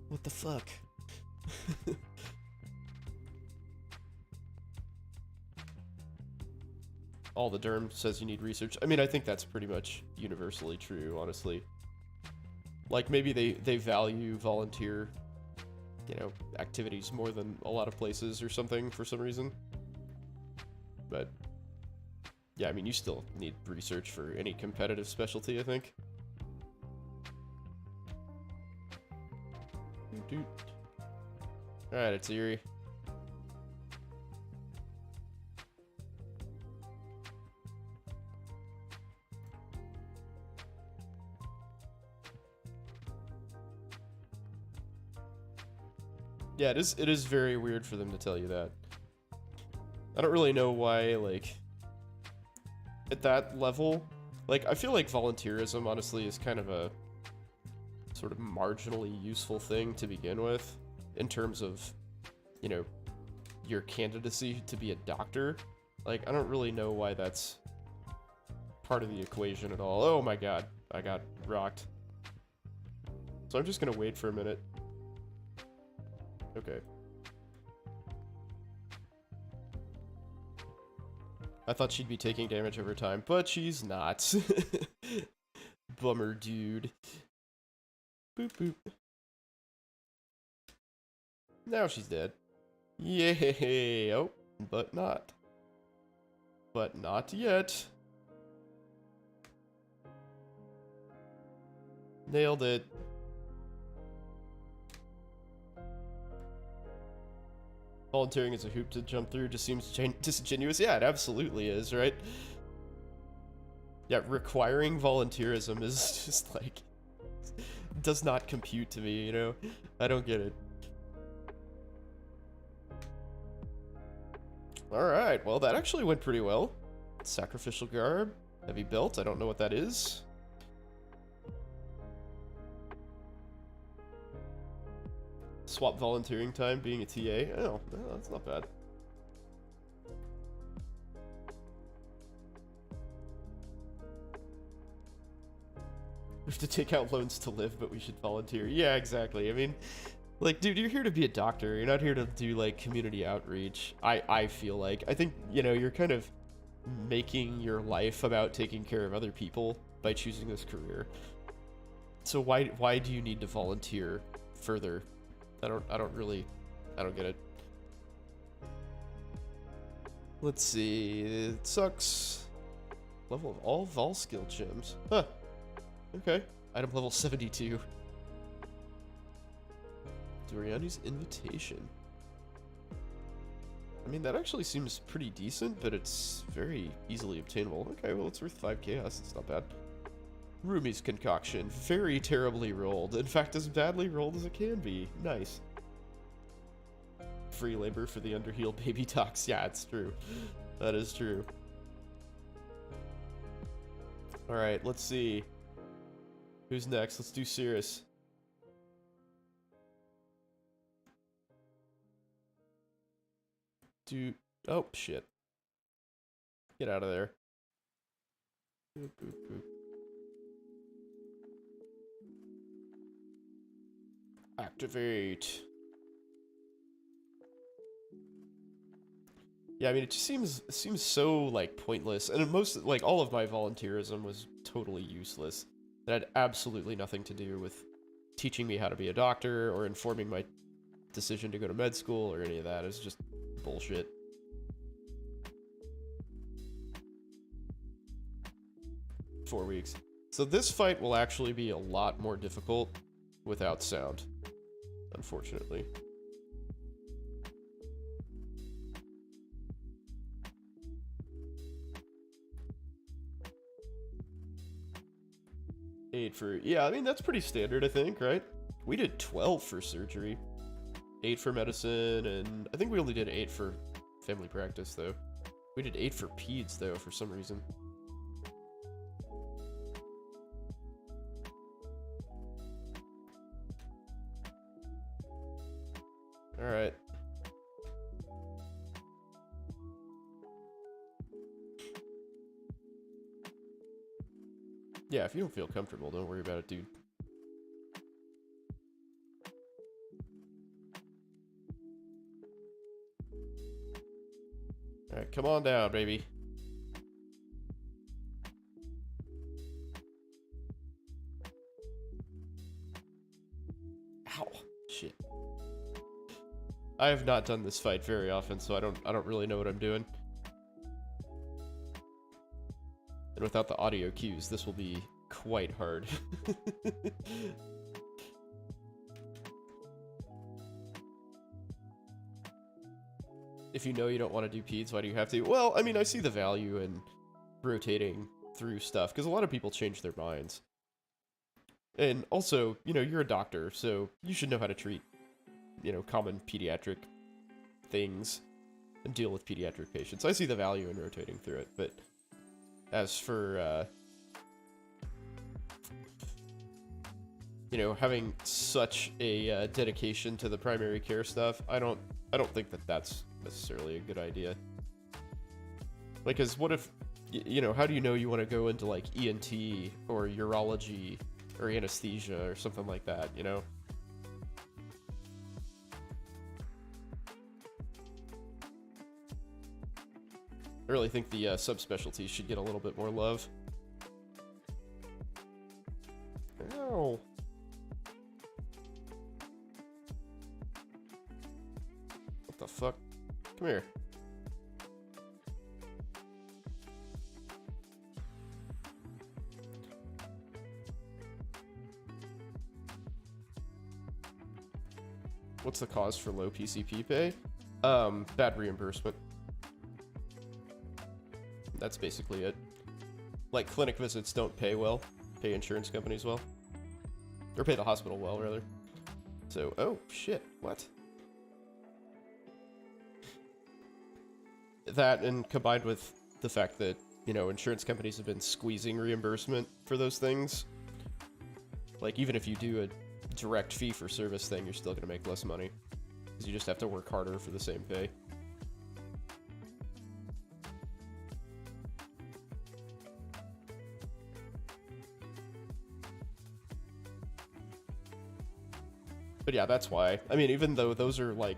What the fuck? All the derm says you need research. I mean, I think that's pretty much universally true, honestly. Like, maybe they value volunteer, you know, activities more than a lot of places or something for some reason. But, yeah, I mean, you still need research for any competitive specialty, I think. Alright, it's eerie. Yeah, it is very weird for them to tell you that. I don't really know why, like, at that level, like, I feel like volunteerism, honestly, is kind of a sort of marginally useful thing to begin with, in terms of, you know, your candidacy to be a doctor. Like, I don't really know why that's part of the equation at all. Oh my god, I got rocked. So I'm just gonna wait for a minute. Okay. I thought she'd be taking damage over time, but she's not. Bummer, dude. Boop, boop. Now she's dead. Yay! Oh, but not. But not yet. Nailed it. Volunteering is a hoop to jump through just seems disingenuous. Yeah, it absolutely is, right? Yeah, requiring volunteerism is just like, does not compute to me, you know? I don't get it. Alright, well that actually went pretty well. Sacrificial garb, heavy belt, I don't know what that is. Swap volunteering time being a TA. Oh, no, that's not bad. We have to take out loans to live, but we should volunteer. Yeah, exactly. I mean, like, dude, you're here to be a doctor. You're not here to do, like, community outreach. I feel like. I think, you know, you're kind of making your life about taking care of other people by choosing this career. So why do you need to volunteer further? I don't get it. Let's see. It sucks. Level of all vol skill gems. Huh. Okay. Item level 72. Doriani's invitation. I mean, that actually seems pretty decent, but it's very easily obtainable. Okay, well, it's worth 5 chaos. It's not bad. Rumi's concoction. Very terribly rolled. In fact, as badly rolled as it can be. Nice. Free labor for the underhealed baby tox. Yeah, it's true. That is true. Alright, let's see. Who's next? Let's do Cirrus. Oh, shit. Get out of there. Boop, boop, boop. Activate. Yeah, I mean, it just seems so, like, pointless. And most, like, all of my volunteerism was totally useless. It had absolutely nothing to do with teaching me how to be a doctor or informing my decision to go to med school or any of that. It's just bullshit. Four weeks. So this fight will actually be a lot more difficult without sound, unfortunately. Yeah, I mean, that's pretty standard, I think, right? We did 12 for surgery, 8 for medicine, and I think we only did 8 for family practice, though. We did 8 for peds, though, for some reason. Alright. Yeah, if you don't feel comfortable, don't worry about it, dude. Alright, come on down, baby. Ow. Shit. I have not done this fight very often, so I don't really know what I'm doing. And without the audio cues, this will be quite hard. If you know you don't want to do peds, why do you have to? Well, I mean, I see the value in rotating through stuff, because a lot of people change their minds. And also, you know, you're a doctor, so you should know how to treat, you know, common pediatric things and deal with pediatric patients. I see the value in rotating through it, but as for, you know, having such a dedication to the primary care stuff, I don't think that that's necessarily a good idea. Like, cause what if, you know, how do you know you want to go into, like, ENT or urology or anesthesia or something like that, you know? I really think the subspecialties should get a little bit more love. Ow. What the fuck? Come here. What's the cause for low PCP pay? Bad reimbursement. That's basically it. Like, clinic visits don't pay well. Pay insurance companies well. Or pay the hospital well, rather. So, oh, shit, what? That, and combined with the fact that, you know, insurance companies have been squeezing reimbursement for those things. Like, even if you do a direct fee-for-service thing, you're still gonna make less money. Because you just have to work harder for the same pay. But yeah, that's why. I mean, even though those are, like,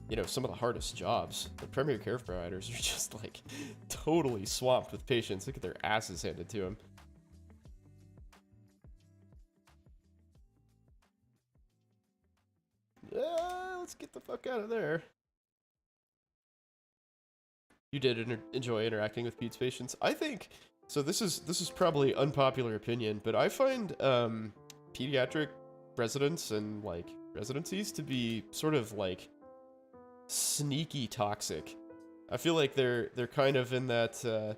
you know, some of the hardest jobs, the primary care providers are just, like, totally swamped with patients. Look at their asses handed to them. Let's get the fuck out of there. You did enjoy interacting with Pete's patients. I think, so this is probably unpopular opinion, but I find pediatric residents and, like, residencies to be sort of, like, sneaky toxic. I feel like they're kind of in that,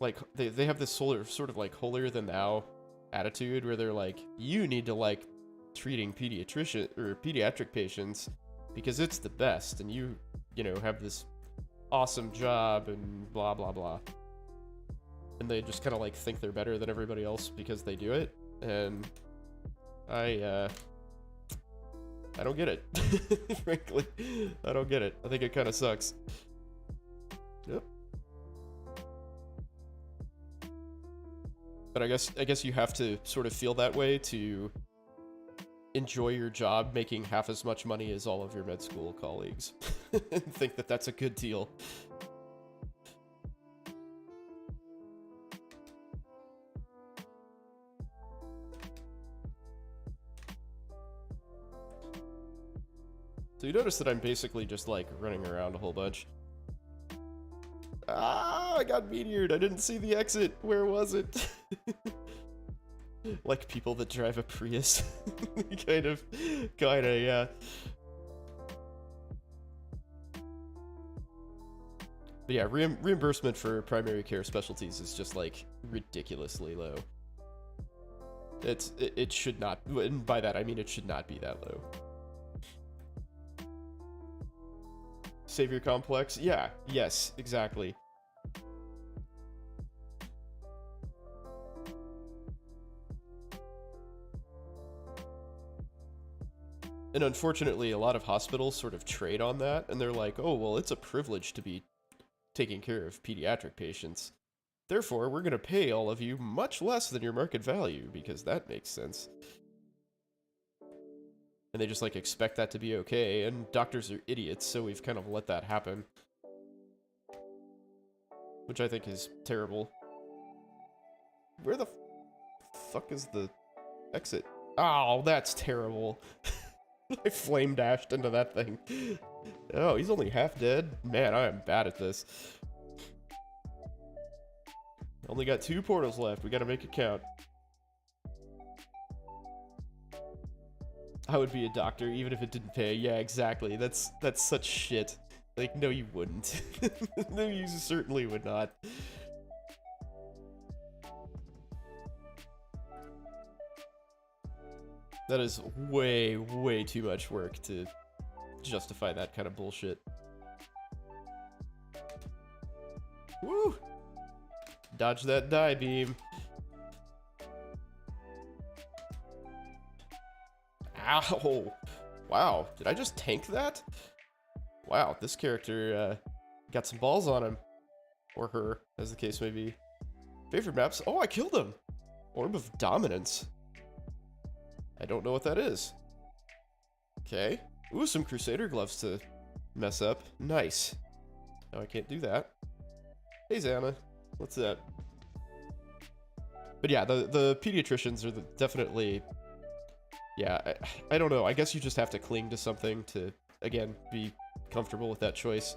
like, they have this sort of, like, holier than thou attitude where they're like, you need to like treating pediatric patients because it's the best, and you know, have this awesome job and blah blah blah. And they just kind of like think they're better than everybody else because they do it, and I don't get it. Frankly, I don't get it. I think it kind of sucks. Yep. But I guess you have to sort of feel that way to enjoy your job making half as much money as all of your med school colleagues and think that that's a good deal. So you notice that I'm basically just like running around a whole bunch. Ah, I got meteored. I didn't see the exit. Where was it? Like people that drive a Prius. Kinda, yeah. But yeah, reimbursement for primary care specialties is just like ridiculously low. It should not, and by that I mean it should not be that low. Savior complex? Yeah, yes, exactly. And unfortunately, a lot of hospitals sort of trade on that, and they're like, oh, well, it's a privilege to be taking care of pediatric patients. Therefore, we're going to pay all of you much less than your market value, because that makes sense. And they just, like, expect that to be okay, and doctors are idiots, so we've kind of let that happen. Which I think is terrible. Where the fuck is the exit? Oh, that's terrible. I flame dashed into that thing. Oh, he's only half dead? Man, I am bad at this. Only got 2 portals left. We gotta make it count. I would be a doctor even if it didn't pay. Yeah, exactly. That's such shit. Like, no, you wouldn't. No, you certainly would not. That is way, way too much work to justify that kind of bullshit. Woo! Dodge that die beam. Ow! Wow, did I just tank that? Wow, this character got some balls on him. Or her, as the case may be. Favorite maps? Oh, I killed him! Orb of Dominance. I don't know what that is. Okay. Ooh, some Crusader gloves to mess up. Nice. No, I can't do that. Hey, Xana. What's that? But yeah, the pediatricians are definitely... Yeah, I don't know. I guess you just have to cling to something to, again, be comfortable with that choice.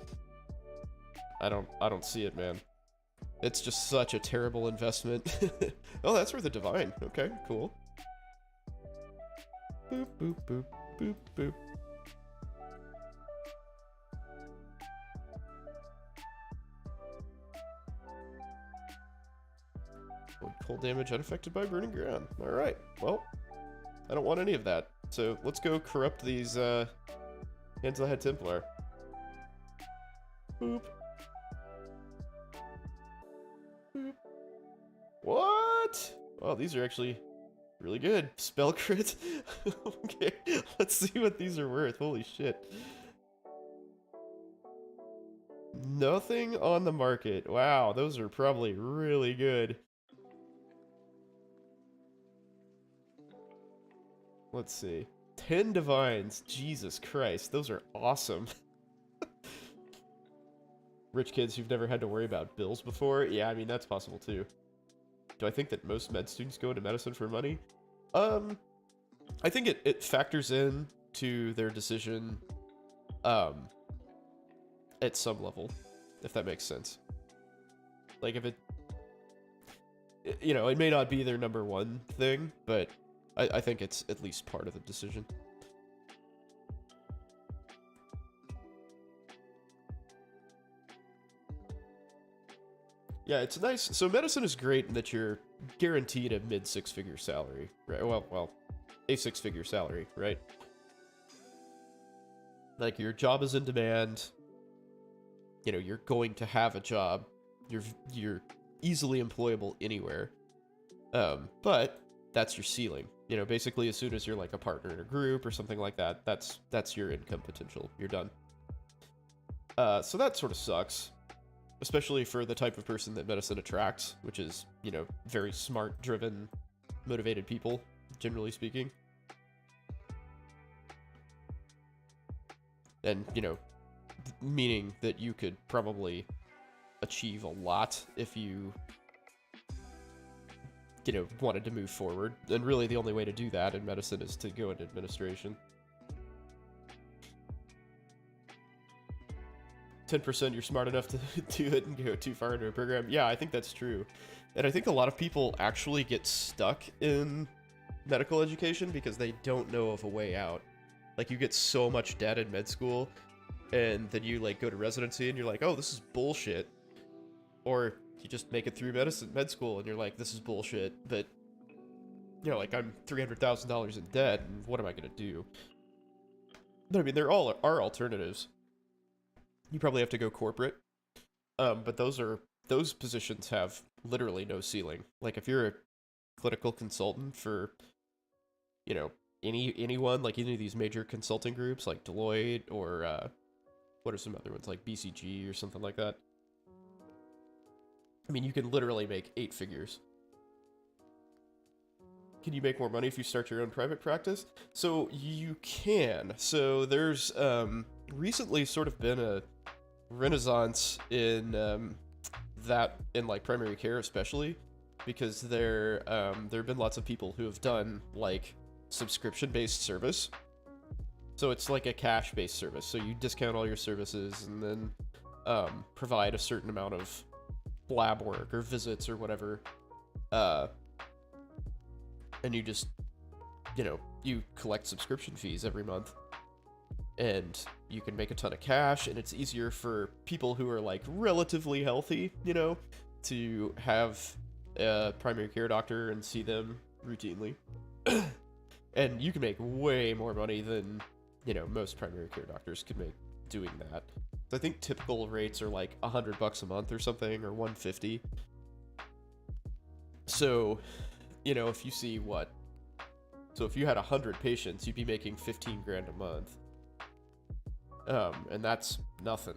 I don't see it, man. It's just such a terrible investment. Oh, that's where the Divine. Okay, cool. Boop, boop, boop, boop, boop. Avoid cold damage unaffected by burning ground. Alright, well, I don't want any of that. So let's go corrupt these Hands of the Head Templar. Boop. Boop. What? Wow, these are actually really good. Spell crit. Okay, let's see what these are worth. Holy shit. Nothing on the market. Wow, those are probably really good. Let's see. 10 divines. Jesus Christ, those are awesome. Rich kids who've never had to worry about bills before. Yeah, I mean, that's possible too. Do I think that most med students go into medicine for money? I think it factors in to their decision at some level, if that makes sense. Like, if it, you know, it may not be their number one thing, but I think it's at least part of the decision. Yeah, it's nice. So medicine is great in that you're guaranteed a mid six-figure salary, right? Well, a six-figure salary, right? Like, your job is in demand. You know, you're going to have a job. You're easily employable anywhere. But that's your ceiling. You know, basically, as soon as you're like a partner in a group or something like that, that's your income potential. You're done. So that sort of sucks. Especially for the type of person that medicine attracts, which is, you know, very smart, driven, motivated people, generally speaking. And, you know, meaning that you could probably achieve a lot if you, you know, wanted to move forward. And really the only way to do that in medicine is to go into administration. 10% you're smart enough to do it and go too far into a program. Yeah, I think that's true. And I think a lot of people actually get stuck in medical education because they don't know of a way out. Like, you get so much debt in med school, and then you, like, go to residency and you're like, oh, this is bullshit. Or you just make it through med school and you're like, this is bullshit. But, you know, like, I'm $300,000 in debt, and what am I going to do? But, I mean, there are alternatives. You probably have to go corporate, but those positions have literally no ceiling. Like, if you're a clinical consultant for, you know, anyone, like any of these major consulting groups, like Deloitte or what are some other ones, like BCG or something like that. I mean, you can literally make 8 figures. Can you make more money if you start your own private practice? So you can. So there's recently sort of been a renaissance in in like primary care, especially because there have been lots of people who have done like subscription-based service. So it's like a cash-based service. So you discount all your services and then provide a certain amount of lab work or visits or whatever. And you just, you know, you collect subscription fees every month. And you can make a ton of cash, and it's easier for people who are, like, relatively healthy, you know, to have a primary care doctor and see them routinely. And you can make way more money than, you know, most primary care doctors could make doing that. So I think typical rates are, like, $100 a month or something, or $150. So, you know, if you see what? So if you had 100 patients, you'd be making 15 grand a month. And that's nothing,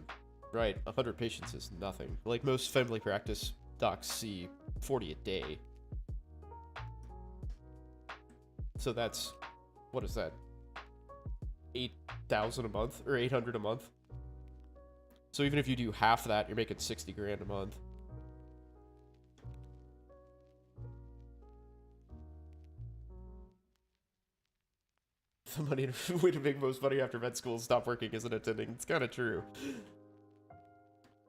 right? 100 patients is nothing. Like, most family practice docs see 40 a day. So that's, what is that? 8,000 a month, or 800 a month. So even if you do half that, you're making 60 grand a month. The way to make most money after med school is stop working as an attending. It's kind of true.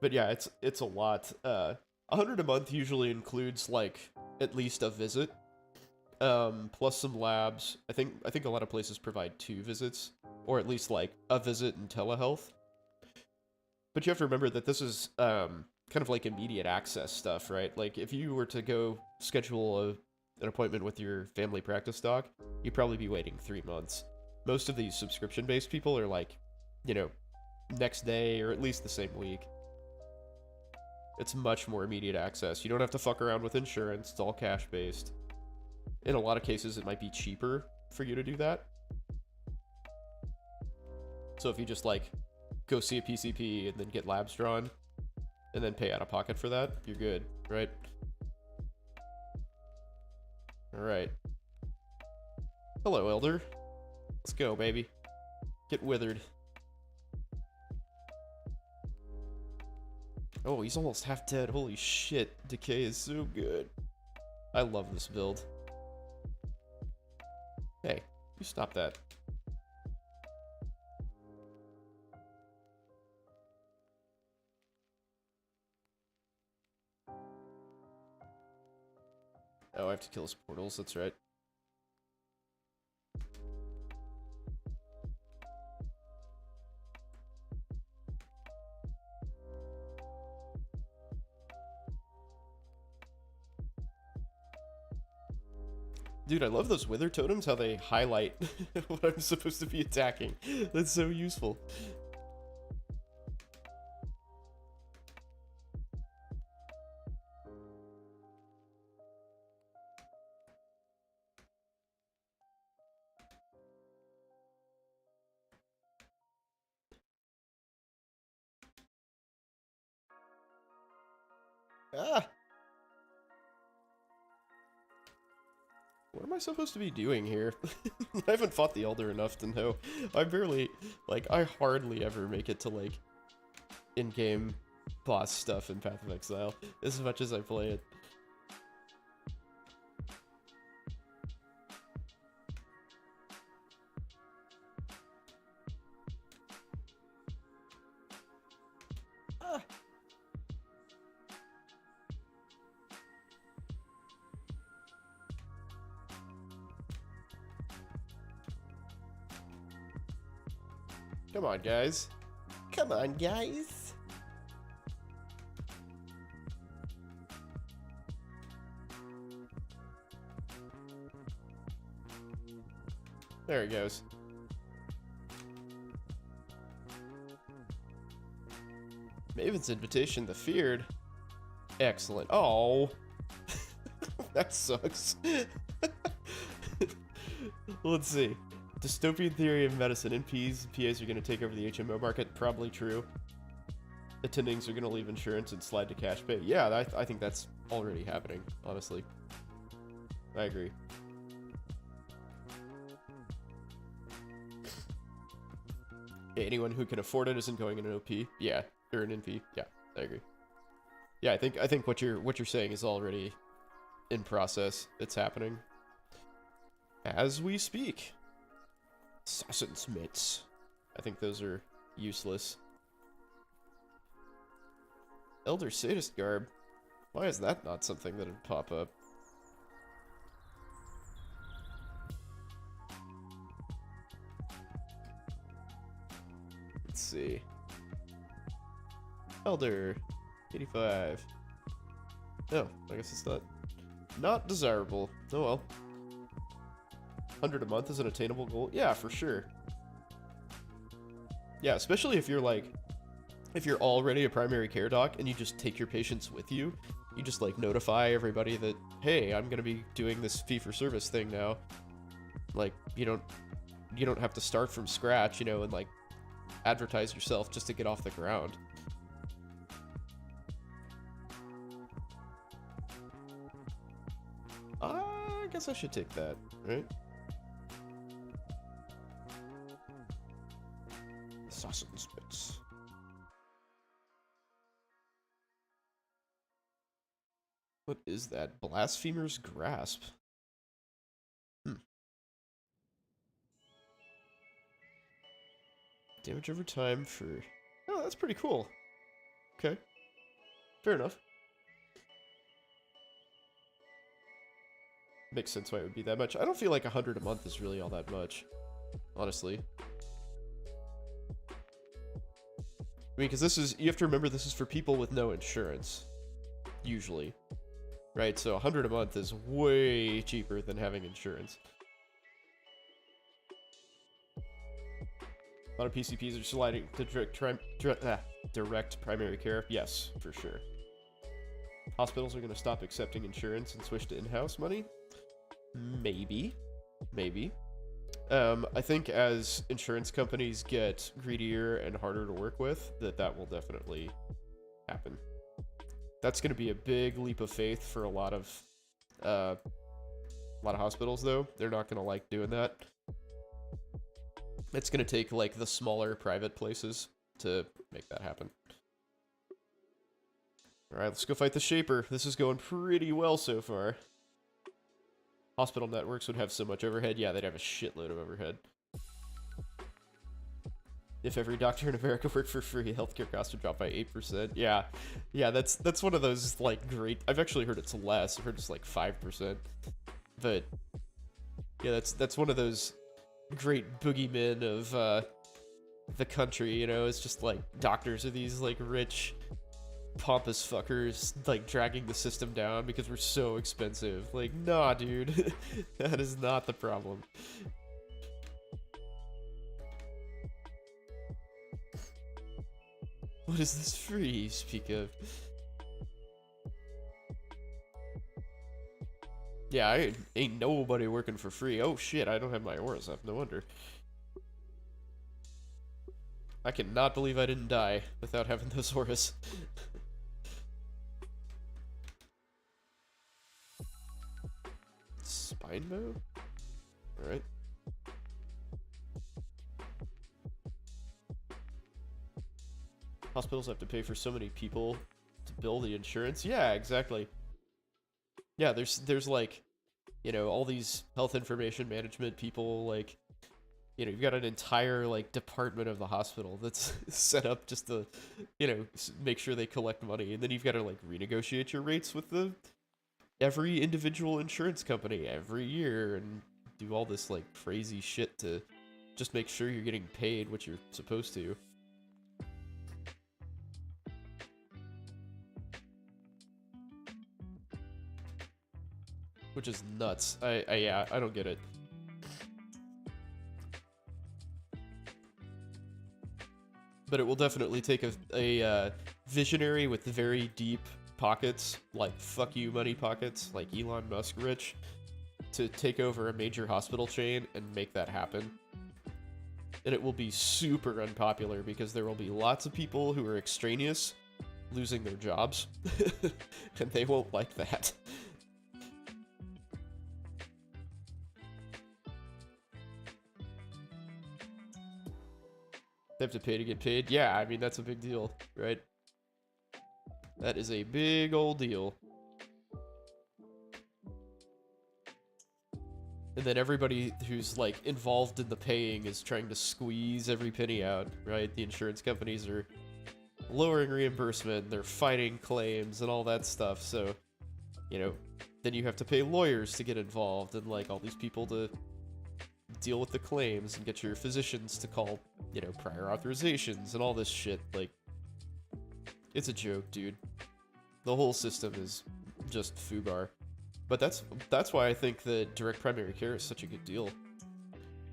But yeah, it's a lot. 100 a month usually includes like at least a visit, plus some labs. I think a lot of places provide 2 visits, or at least like a visit and telehealth. But you have to remember that this is kind of like immediate access stuff, right? Like if you were to go schedule an appointment with your family practice doc, you'd probably be waiting 3 months. Most of these subscription-based people are like, you know, next day or at least the same week. It's much more immediate access. You don't have to fuck around with insurance. It's all cash-based. In a lot of cases, it might be cheaper for you to do that. So if you just, like, go see a PCP and then get labs drawn, and then pay out of pocket for that, you're good, right? Alright. Hello, Elder. Let's go, baby. Get withered. Oh, he's almost half dead. Holy shit. Decay is so good. I love this build. Hey, you stop that. Oh, I have to kill his portals, that's right. Dude, I love those wither totems, how they highlight what I'm supposed to be attacking. That's so useful. Ah! What am I supposed to be doing here? I haven't fought the Elder enough to know. I barely, like, I hardly ever make it to, like, in-game boss stuff in Path of Exile, as much as I play it. Ah! Come on, guys. Come on, guys. There he goes. Maven's Invitation, the Feared. Excellent. Oh. That sucks. Let's see. Dystopian theory of medicine. NPs and PAs are going to take over the HMO market. Probably true. Attendings are going to leave insurance and slide to cash pay. Yeah, I think that's already happening, honestly. I agree. Anyone who can afford it isn't going in an OP. Yeah, or an NP. Yeah, I agree. Yeah, I think what you're saying is already in process. It's happening as we speak. Assassin's mitts. I think those are useless. Elder Sadist Garb. Why is that not something that would pop up? Let's see. Elder. 85. Oh, I guess it's not desirable. Oh well. 100 a month is an attainable goal? Yeah, for sure. Yeah, especially if you're like, if you're already a primary care doc and you just take your patients with you, you just like notify everybody that, hey, I'm gonna be doing this fee-for-service thing now. Like, you don't have to start from scratch, you know, and like advertise yourself just to get off the ground. I guess I should take that, right? Assassin's bits. What is that? Blasphemer's Grasp. Damage over time for... Oh, that's pretty cool. Okay. Fair enough. Makes sense why it would be that much. I don't feel like 100 a month is really all that much, honestly. I mean, because this is, you have to remember, this is for people with no insurance, usually. Right, so 100 a month is way cheaper than having insurance. A lot of PCPs are sliding to direct primary care. Yes, for sure. Hospitals are going to stop accepting insurance and switch to in-house money? Maybe. Maybe. I think as insurance companies get greedier and harder to work with, that will definitely happen. That's going to be a big leap of faith for a lot of hospitals, though. They're not going to like doing that. It's going to take, like, the smaller private places to make that happen. Alright, let's go fight the Shaper. This is going pretty well so far. Hospital networks would have so much overhead. Yeah, they'd have a shitload of overhead. If every doctor in America worked for free, healthcare costs would drop by 8%. Yeah. Yeah, that's one of those, like, great... I've actually heard it's less. I've heard it's, like, 5%. But, yeah, that's one of those great boogeymen of, the country, you know? It's just, like, doctors are these, like, rich, pompous fuckers, like, dragging the system down because we're so expensive. Like, nah, dude. That is not the problem. What is this free you speak of? Yeah, I ain't nobody working for free. Oh shit, I don't have my auras up, no wonder. I cannot believe I didn't die without having those auras. Spine mode? Alright. Hospitals have to pay for so many people to bill the insurance? Yeah, exactly. Yeah, there's like, you know, all these health information management people, like, you know, you've got an entire, like, department of the hospital that's set up just to, you know, make sure they collect money, and then you've got to, like, renegotiate your rates with every individual insurance company every year, and do all this, like, crazy shit to just make sure you're getting paid what you're supposed to. Which is nuts. Yeah, I don't get it. But it will definitely take a visionary with very deep pockets, like fuck you money pockets, like Elon Musk rich, to take over a major hospital chain and make that happen. And it will be super unpopular because there will be lots of people who are extraneous losing their jobs, and they won't like that. They have to pay to get paid? Yeah, I mean, that's a big deal, right? That is a big old deal. And then everybody who's, like, involved in the paying is trying to squeeze every penny out, right? The insurance companies are lowering reimbursement, they're fighting claims and all that stuff, so, you know, then you have to pay lawyers to get involved and, like, all these people to deal with the claims and get your physicians to call, you know, prior authorizations and all this shit. Like, it's a joke, dude. The whole system is just foobar. But that's why I think that direct primary care is such a good deal.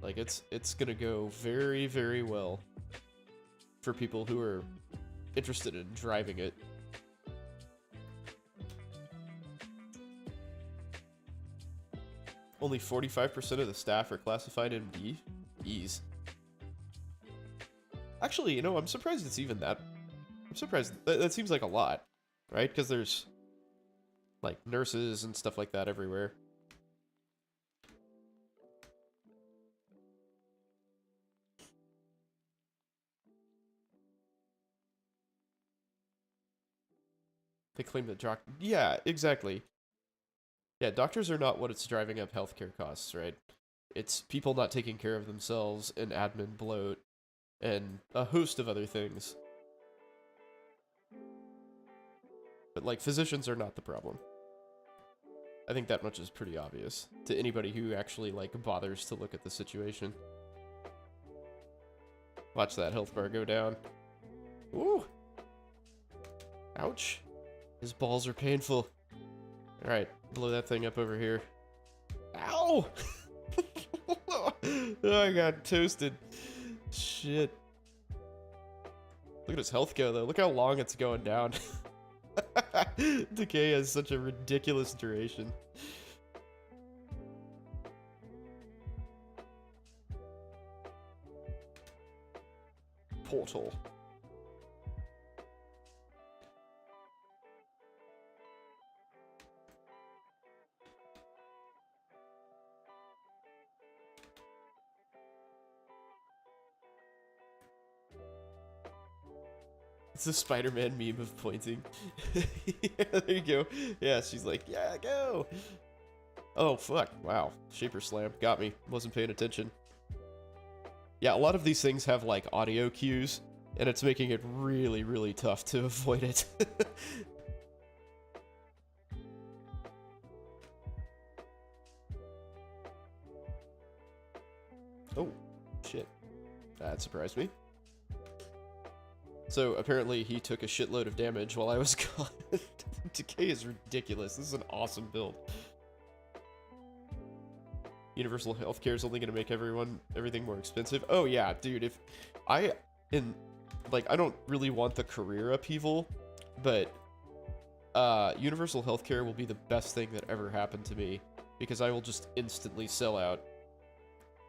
Like, it's gonna go very, very well for people who are interested in driving it. Only 45% of the staff are classified MD? Ease. Actually, you know, I'm surprised it's even that. I'm surprised. That seems like a lot, right? Because there's, like, nurses and stuff like that everywhere. They claim that yeah, exactly. Yeah, doctors are not what it's driving up healthcare costs, right? It's people not taking care of themselves and admin bloat and a host of other things. But, like, physicians are not the problem. I think that much is pretty obvious to anybody who actually, like, bothers to look at the situation. Watch that health bar go down. Ooh. Ouch. His balls are painful. Alright, blow that thing up over here. Ow! Oh, I got toasted. Shit. Look at his health go, though. Look how long it's going down. Decay has such a ridiculous duration. Portal. It's a Spider-Man meme of pointing. Yeah, there you go. Yeah, she's like, yeah, go. Oh, fuck. Wow. Shaper Slam. Got me. Wasn't paying attention. Yeah, a lot of these things have, like, audio cues, and it's making it really, really tough to avoid it. Oh, shit. That surprised me. So, apparently he took a shitload of damage while I was gone. Decay is ridiculous. This is an awesome build. Universal healthcare is only going to make everything more expensive. Oh yeah, dude, if I don't really want the career upheaval, but universal healthcare will be the best thing that ever happened to me, because I will just instantly sell out.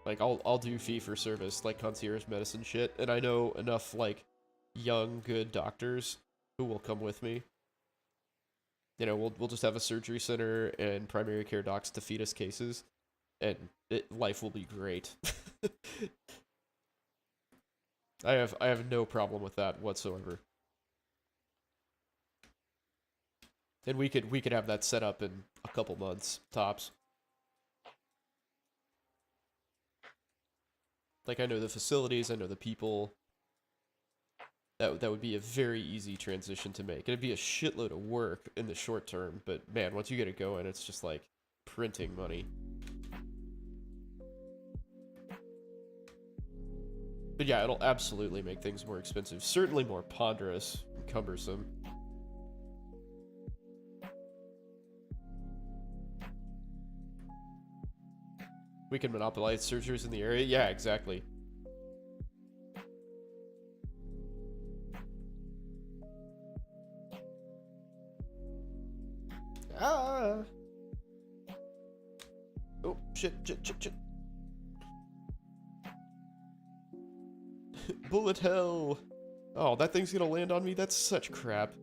Like, I'll do fee for service, like concierge medicine shit, and I know enough, like, young, good doctors who will come with me. You know, we'll just have a surgery center and primary care docs to feed us cases, and life will be great. I have no problem with that whatsoever. And we could have that set up in a couple months, tops. Like, I know the facilities, I know the people. That would be a very easy transition to make. It'd be a shitload of work in the short term, but man, once you get it going, it's just like printing money. But yeah, it'll absolutely make things more expensive. Certainly more ponderous and cumbersome. We can monopolize surgeries in the area? Yeah, exactly. Ah! Oh, shit. Bullet hell! Oh, that thing's gonna land on me? That's such crap.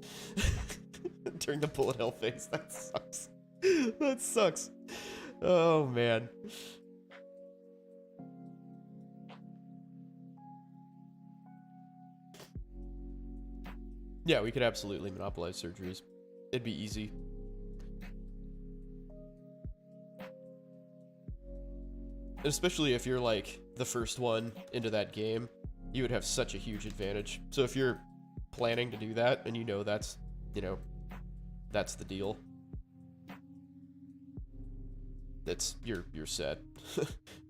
During the bullet hell phase, that sucks. That sucks. Oh, man. Yeah, we could absolutely monopolize surgeries. It'd be easy. Especially if you're, like, the first one into that game, you would have such a huge advantage. So if you're planning to do that, and you know that's, you know, that's the deal, you're set.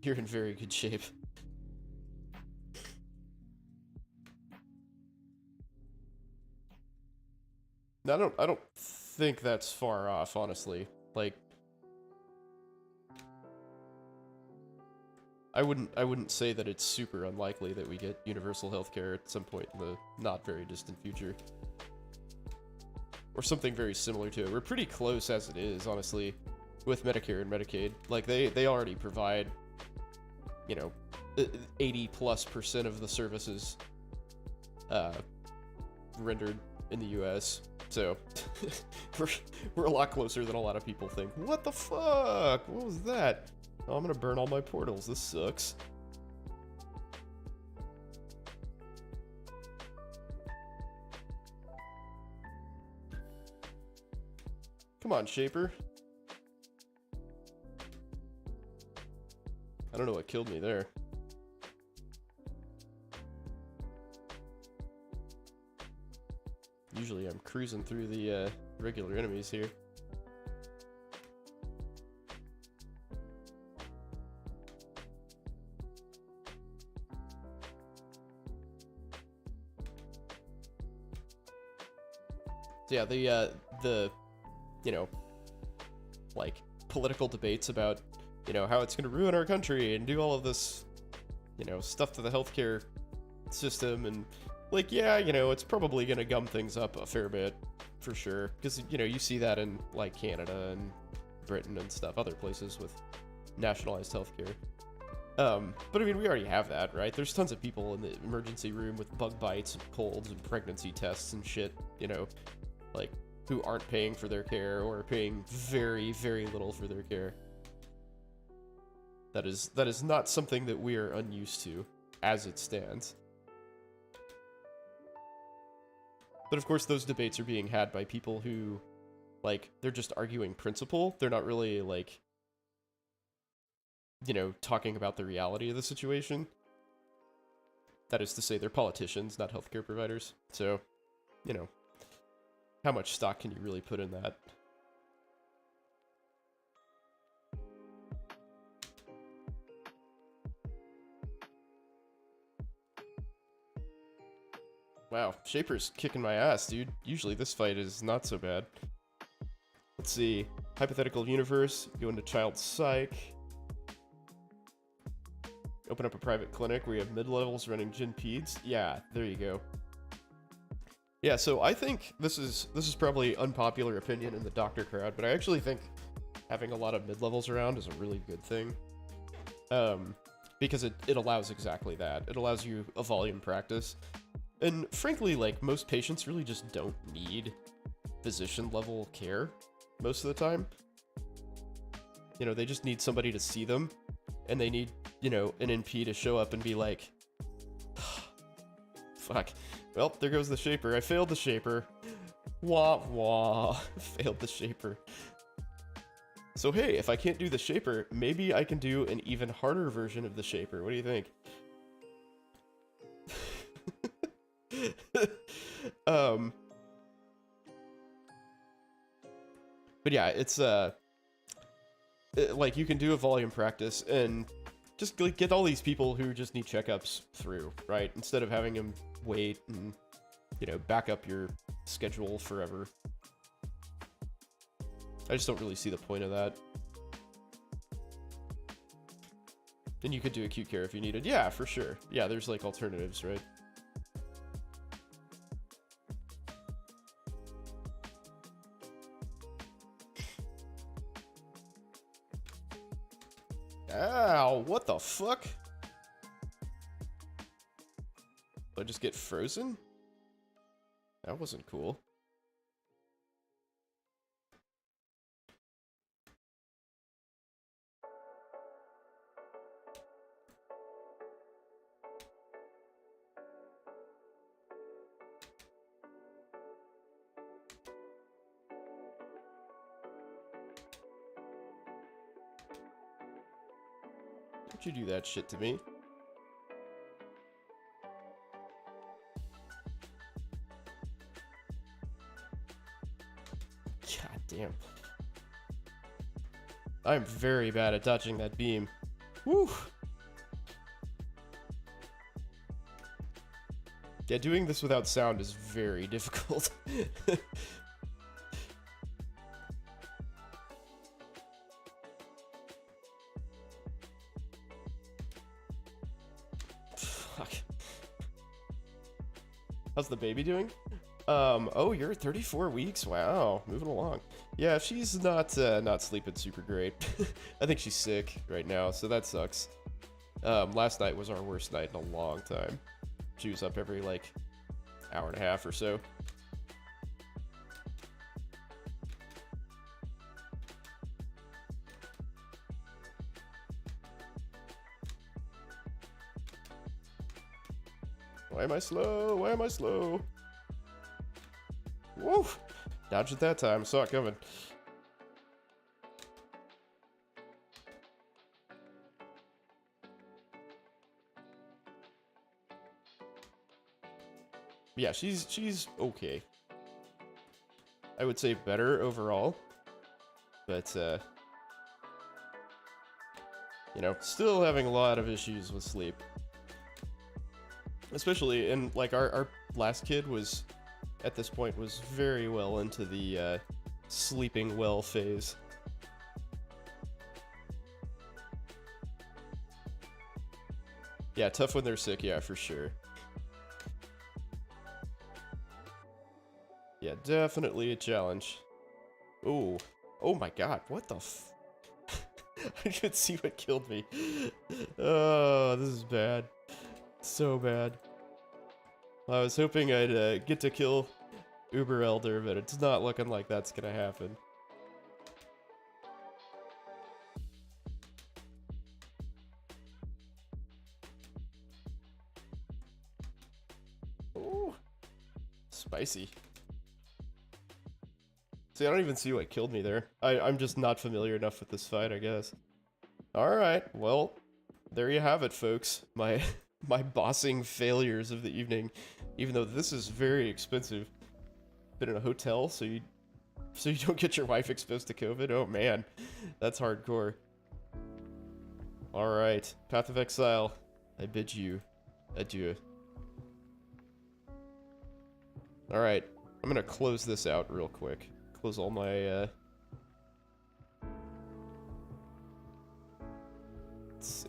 You're in very good shape. No, I don't think that's far off, honestly. Like, I wouldn't say that it's super unlikely that we get universal healthcare at some point in the not very distant future. Or something very similar to it. We're pretty close as it is, honestly, with Medicare and Medicaid. Like, they already provide, you know, 80+% of the services rendered in the US. So, we're a lot closer than a lot of people think. What the fuck? What was that? Oh, I'm gonna burn all my portals. This sucks. Come on, Shaper. I don't know what killed me there. Usually I'm cruising through the regular enemies here. So yeah, the you know, like political debates about, you know, how it's going to ruin our country and do all of this, you know, stuff to the healthcare system, and like, yeah, you know, it's probably going to gum things up a fair bit for sure, because, you know, you see that in like Canada and Britain and stuff, other places with nationalized healthcare. But I mean, we already have that, right? There's tons of people in the emergency room with bug bites and colds and pregnancy tests and shit, you know, like, who aren't paying for their care or paying very, very little for their care. That is not something that we are unused to, as it stands. But of course, those debates are being had by people who, like, they're just arguing principle. They're not really, like, you know, talking about the reality of the situation. That is to say, they're politicians, not healthcare providers. So, you know, how much stock can you really put in that? Wow, Shaper's kicking my ass, dude. Usually this fight is not so bad. Let's see. Hypothetical universe. Go into child psych. Open up a private clinic where you have mid-levels running Gen Peds. Yeah, there you go. Yeah, so I think this is probably unpopular opinion in the doctor crowd, but I actually think having a lot of mid-levels around is a really good thing. Because it allows exactly that. It allows you a volume practice. And frankly, like, most patients really just don't need physician-level care most of the time. You know, they just need somebody to see them, and they need, you know, an NP to show up and be like, fuck, well, there goes the Shaper. I failed the Shaper. Wah, wah. Failed the Shaper. So hey, if I can't do the Shaper, maybe I can do an even harder version of the Shaper. What do you think? But yeah, it's like, you can do a volume practice and just like, get all these people who just need checkups through, right? Instead of having them wait and, you know, back up your schedule forever. I just don't really see the point of that. Then you could do acute care if you needed. Yeah, for sure. Yeah, there's like alternatives, right? Ow, what the fuck? Did I just get frozen? That wasn't cool. Don't you do that shit to me. God damn. I'm very bad at dodging that beam. Woo! Yeah, doing this without sound is very difficult. Fuck. How's the baby doing? Oh, you're 34 weeks. Wow, moving along. Yeah, she's not sleeping super great. I think she's sick right now, so that sucks. Last night was our worst night in a long time. She was up every, like, hour and a half or so. Why am I slow? Why am I slow? Woo! Dodged it that time. Saw it coming. Yeah, she's okay. I would say better overall, but you know, still having a lot of issues with sleep. Especially in, like, our last kid was at this point was very well into the sleeping well phase. Yeah, tough when they're sick, yeah, for sure. Yeah, definitely a challenge. Ooh. Oh my god, what the f... I should see what killed me. Oh, this is bad. So bad. I was hoping I'd get to kill Uber Elder, but it's not looking like that's gonna happen. Ooh. Spicy. See, I don't even see what killed me there. I'm just not familiar enough with this fight, I guess. Alright, well, there you have it, folks. My my bossing failures of the evening. Even though this is very expensive. Been in a hotel, so you don't get your wife exposed to COVID? Oh man, that's hardcore. Alright, Path of Exile, I bid you adieu. Alright, I'm gonna close this out real quick. Close all my, let's see.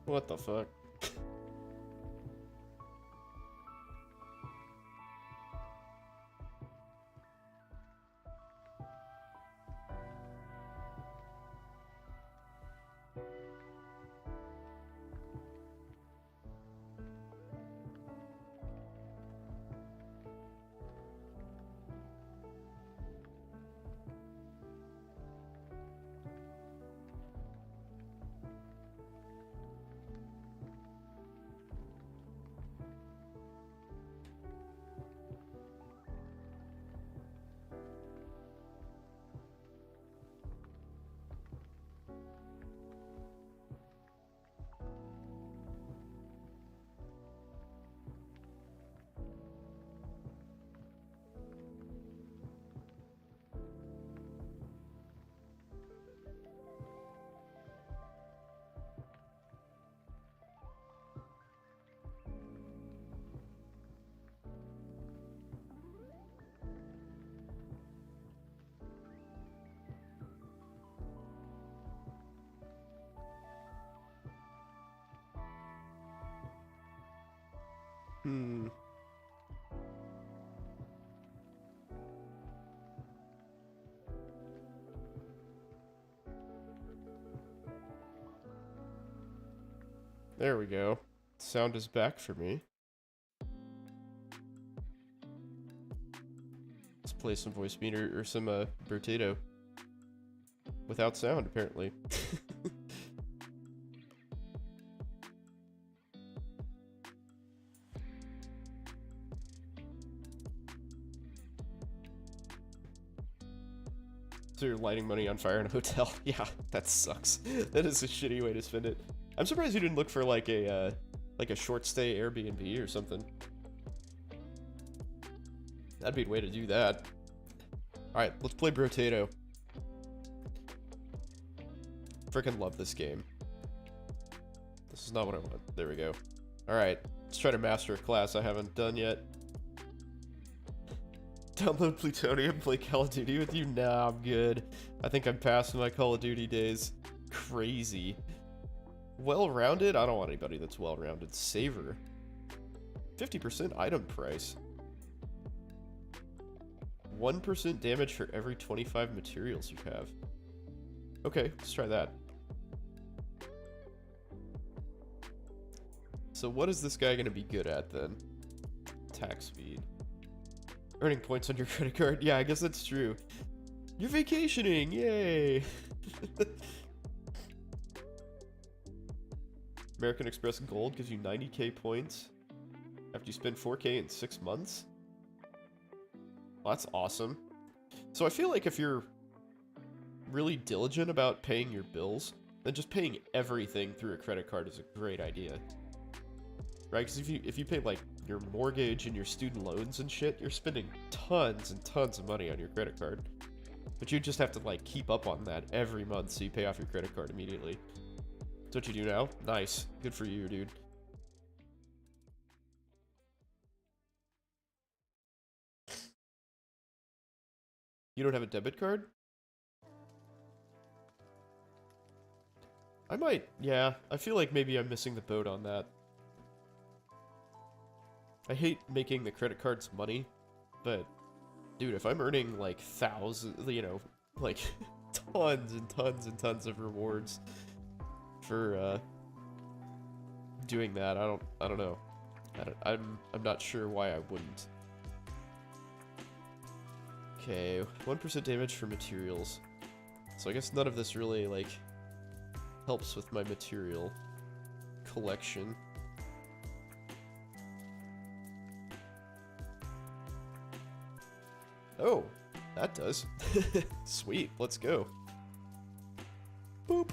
What the fuck? Hmm. There we go. Sound is back for me. Let's play some voice meter or some Bertato. Without sound, apparently. So you're lighting money on fire in a hotel. Yeah, that sucks. That is a shitty way to spend it. I'm surprised you didn't look for like a short stay Airbnb or something. That'd be a way to do that. Alright, let's play Brotato. Freaking love this game. This is not what I want. There we go. Alright, let's try to master a class I haven't done yet. Download Plutonium, play Call of Duty with you? Nah, I'm good. I think I'm past my Call of Duty days. Crazy. Well-rounded? I don't want anybody that's well-rounded. Savor. 50% item price. 1% damage for every 25 materials you have. Okay, let's try that. So what is this guy going to be good at then? Attack speed. Earning points on your credit card. Yeah, I guess that's true. You're vacationing! Yay! American Express Gold gives you 90k points after you spend 4k in 6 months. Well, that's awesome. So I feel like if you're really diligent about paying your bills, then just paying everything through a credit card is a great idea. Right? Because if you pay, like, your mortgage and your student loans and shit, you're spending tons and tons of money on your credit card. But you just have to, like, keep up on that every month so you pay off your credit card immediately. That's what you do now? Nice. Good for you, dude. You don't have a debit card? I might, yeah. I feel like maybe I'm missing the boat on that. I hate making the credit cards money, but dude, if I'm earning like thousands, you know, like tons and tons and tons of rewards for doing that, I don't know. I'm not sure why I wouldn't. Okay, 1% damage for materials. So I guess none of this really like helps with my material collection. Oh, that does. Sweet, let's go. Boop.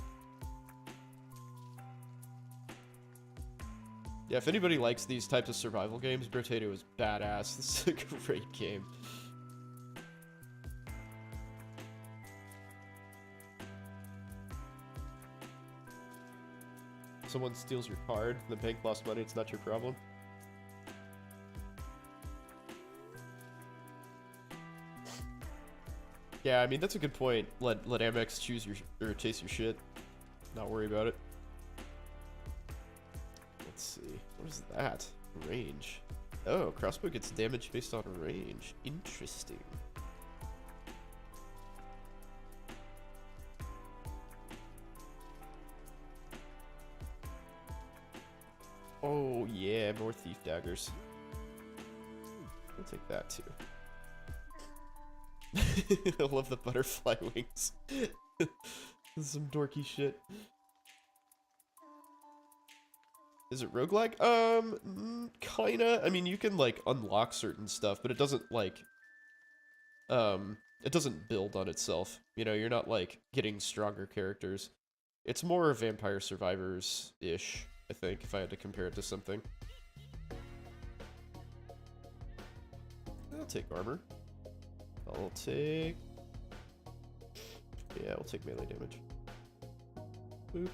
Yeah, if anybody likes these types of survival games, Brotato is badass. This is a great game. Someone steals your card, the bank lost money, it's not your problem. Yeah, I mean, that's a good point. Let Amex choose your, or chase your shit. Not worry about it. Let's see. What is that? Range. Oh, crossbow gets damage based on range. Interesting. Oh, yeah, more thief daggers. I'll take that, too. I love the butterfly wings. This is some dorky shit. Is it roguelike? Kinda. I mean, you can, like, unlock certain stuff, but it doesn't, like, it doesn't build on itself. You know, you're not, like, getting stronger characters. It's more Vampire Survivors-ish, I think, if I had to compare it to something. I'll take armor. I'll take... Yeah, we'll take melee damage. Boop.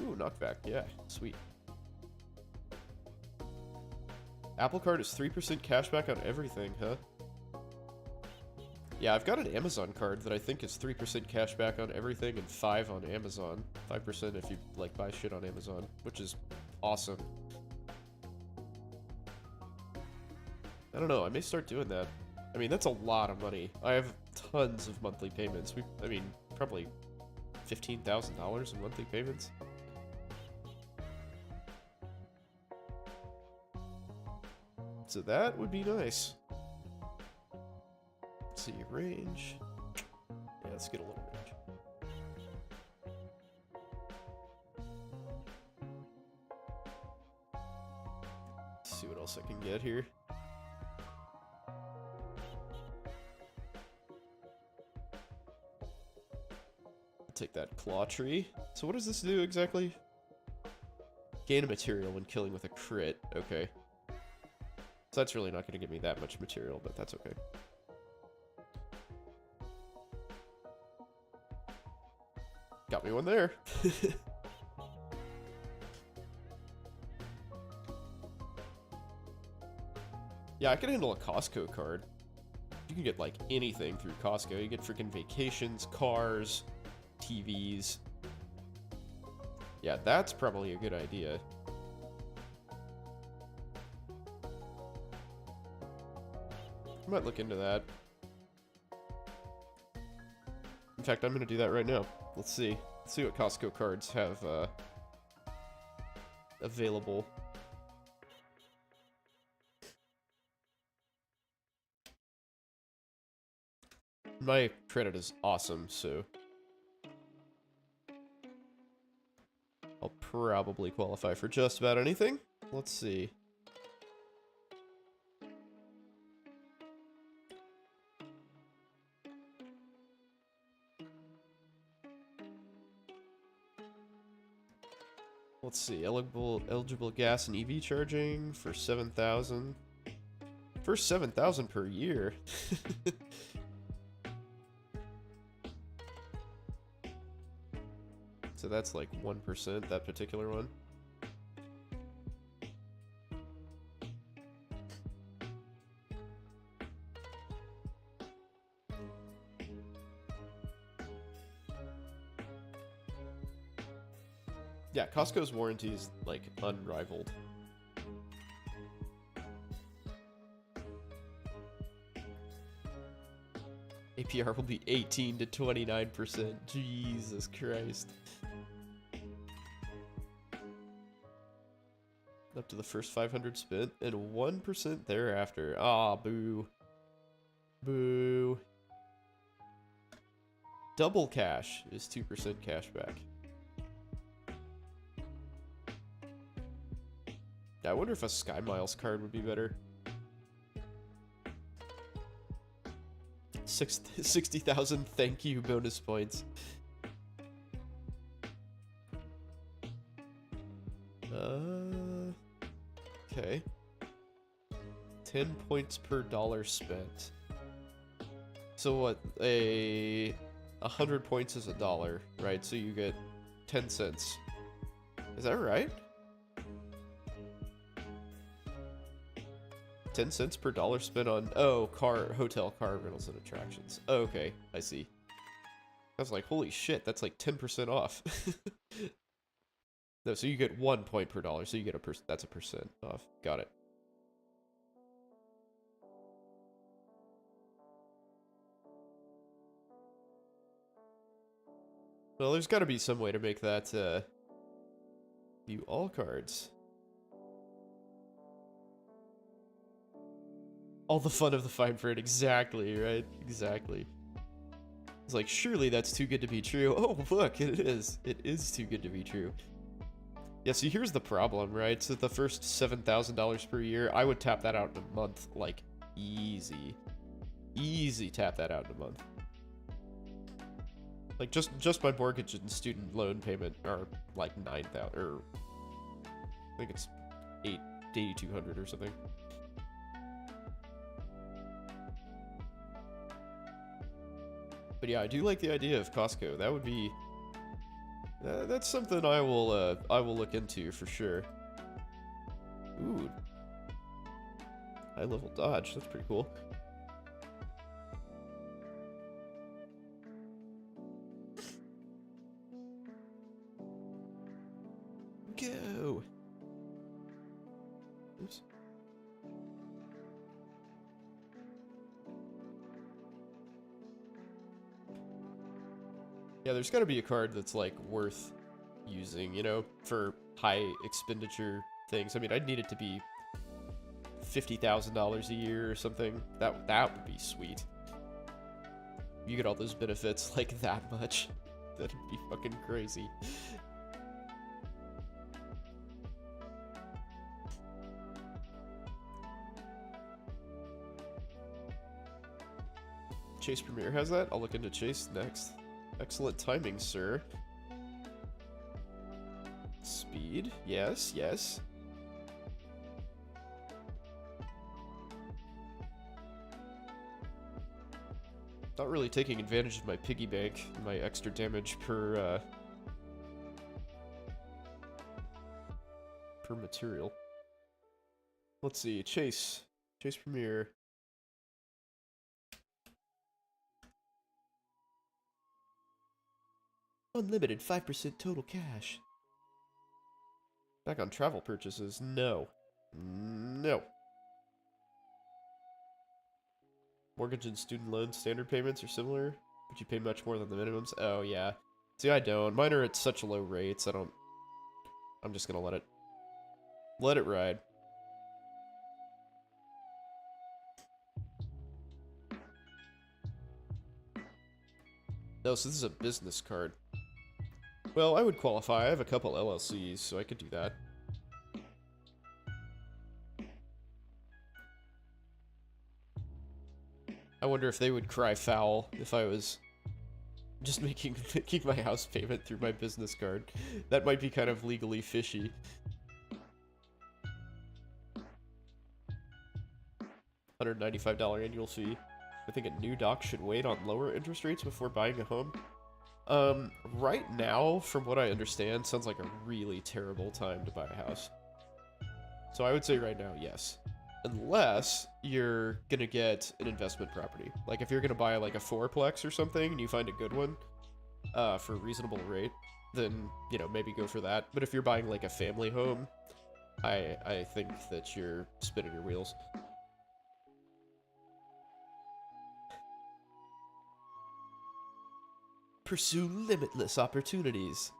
Ooh, knockback. Yeah, sweet. Apple Card is 3% cashback on everything, huh? Yeah, I've got an Amazon card that I think is 3% cashback on everything and 5 on Amazon. 5% if you, like, buy shit on Amazon, which is awesome. I don't know, I may start doing that. I mean, that's a lot of money. I have tons of monthly payments. I mean, probably $15,000 in monthly payments. So that would be nice. Let's see, range. Yeah, let's get a little range. Let's see what else I can get here. Take that claw tree. So what does this do exactly? Gain a material when killing with a crit. Okay. So that's really not going to give me that much material, but that's okay. Got me one there. Yeah, I can handle a Costco card. You can get, like, anything through Costco. You get freaking vacations, cars, TVs. Yeah, that's probably a good idea. I might look into that. In fact, I'm going to do that right now. Let's see. Let's see what Costco cards have available. My credit is awesome, so I'll probably qualify for just about anything. Let's see. Let's see, eligible gas and EV charging for 7,000. For 7,000 per year. So that's like 1%, that particular one. Yeah, Costco's warranty is like unrivaled. APR will be 18 to 29%. Jesus Christ. Up to the first 500 spent and 1% thereafter. Ah, boo. Boo. Double cash is 2% cash back. Yeah, I wonder if a Sky Miles card would be better. 60,000 thank you bonus points. Okay. 10 points per dollar spent. So what, 100 points is $1, right? So you get 10 cents. Is that right? 10 cents per dollar spent on, hotel, car rentals, and attractions. Oh, okay, I see. I was like, holy shit, that's like 10% off. No, so you get 1 point per dollar, so you get that's a percent off. Got it. Well, there's gotta be some way to make that, view all cards. All the fun of the fine print, exactly, right? Exactly. It's like, surely that's too good to be true. Oh, look, it is. It is too good to be true. Yeah, so here's the problem, right? So the first $7,000 per year, I would tap that out in a month, like, easy. Easy tap that out in a month. Like, just my mortgage and student loan payment are, like, 9,000, or I think it's 8,200 or something. But yeah, I do like the idea of Costco. That would be... that's something I will look into for sure. Ooh. High level dodge, that's pretty cool. Go! Oops. Yeah, there's gotta be a card that's, like, worth using, you know, for high expenditure things. I mean, I'd need it to be $50,000 a year or something. That would be sweet. You get all those benefits, like, that much. That'd be fucking crazy. Chase Premier has that? I'll look into Chase next. Excellent timing, sir. Speed? Yes, yes. Not really taking advantage of my piggy bank, my extra damage per material. Let's see, Chase Premier. Unlimited 5% total cash. Back on travel purchases, no. No. Mortgage and student loan standard payments are similar, but you pay much more than the minimums. Oh, yeah. See, I don't. Mine are at such low rates, I'm just gonna let it ride. No, so this is a business card. Well, I would qualify. I have a couple LLCs, so I could do that. I wonder if they would cry foul if I was Just making my house payment through my business card. That might be kind of legally fishy. $195 annual fee. I think a new doc should wait on lower interest rates before buying a home. Right now, from what I understand, sounds like a really terrible time to buy a house. So I would say right now, yes. Unless you're gonna get an investment property. Like if you're gonna buy like a fourplex or something and you find a good one, for a reasonable rate, then, you know, maybe go for that. But if you're buying like a family home, I think that you're spinning your wheels. Pursue limitless opportunities.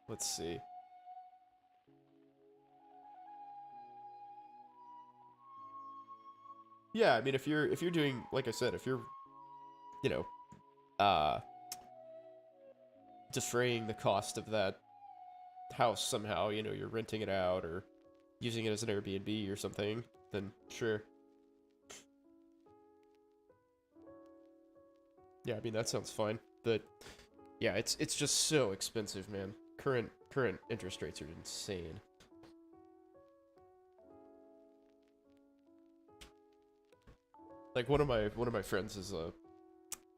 Let's see. Yeah, I mean, if you're doing, like I said, if you're, you know, defraying the cost of that house somehow, you know, you're renting it out or using it as an Airbnb or something, then sure. Yeah, I mean, that sounds fine. But yeah, it's just so expensive, man. Current interest rates are insane. Like one of my friends is a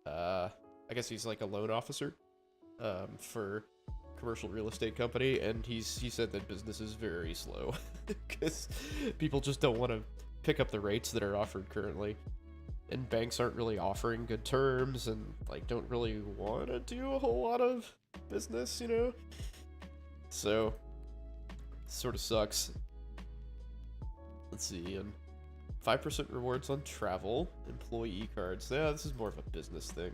I guess he's like a loan officer for commercial real estate company, and he said that business is very slow because people just don't want to pick up the rates that are offered currently, and banks aren't really offering good terms and like don't really want to do a whole lot of business, you know. So sort of sucks. Let's see, and 5% rewards on travel, employee cards. Yeah, this is more of a business thing.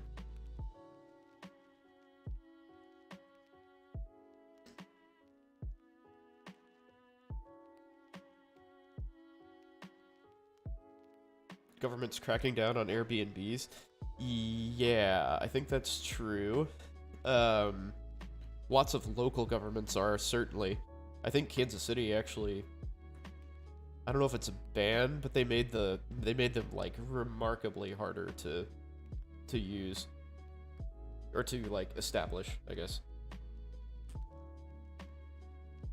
Government's cracking down on Airbnbs. Yeah, I think that's true. Lots of local governments are, certainly. I think Kansas City actually, I don't know if it's a ban, but they made them like remarkably harder to use or to like establish, I guess.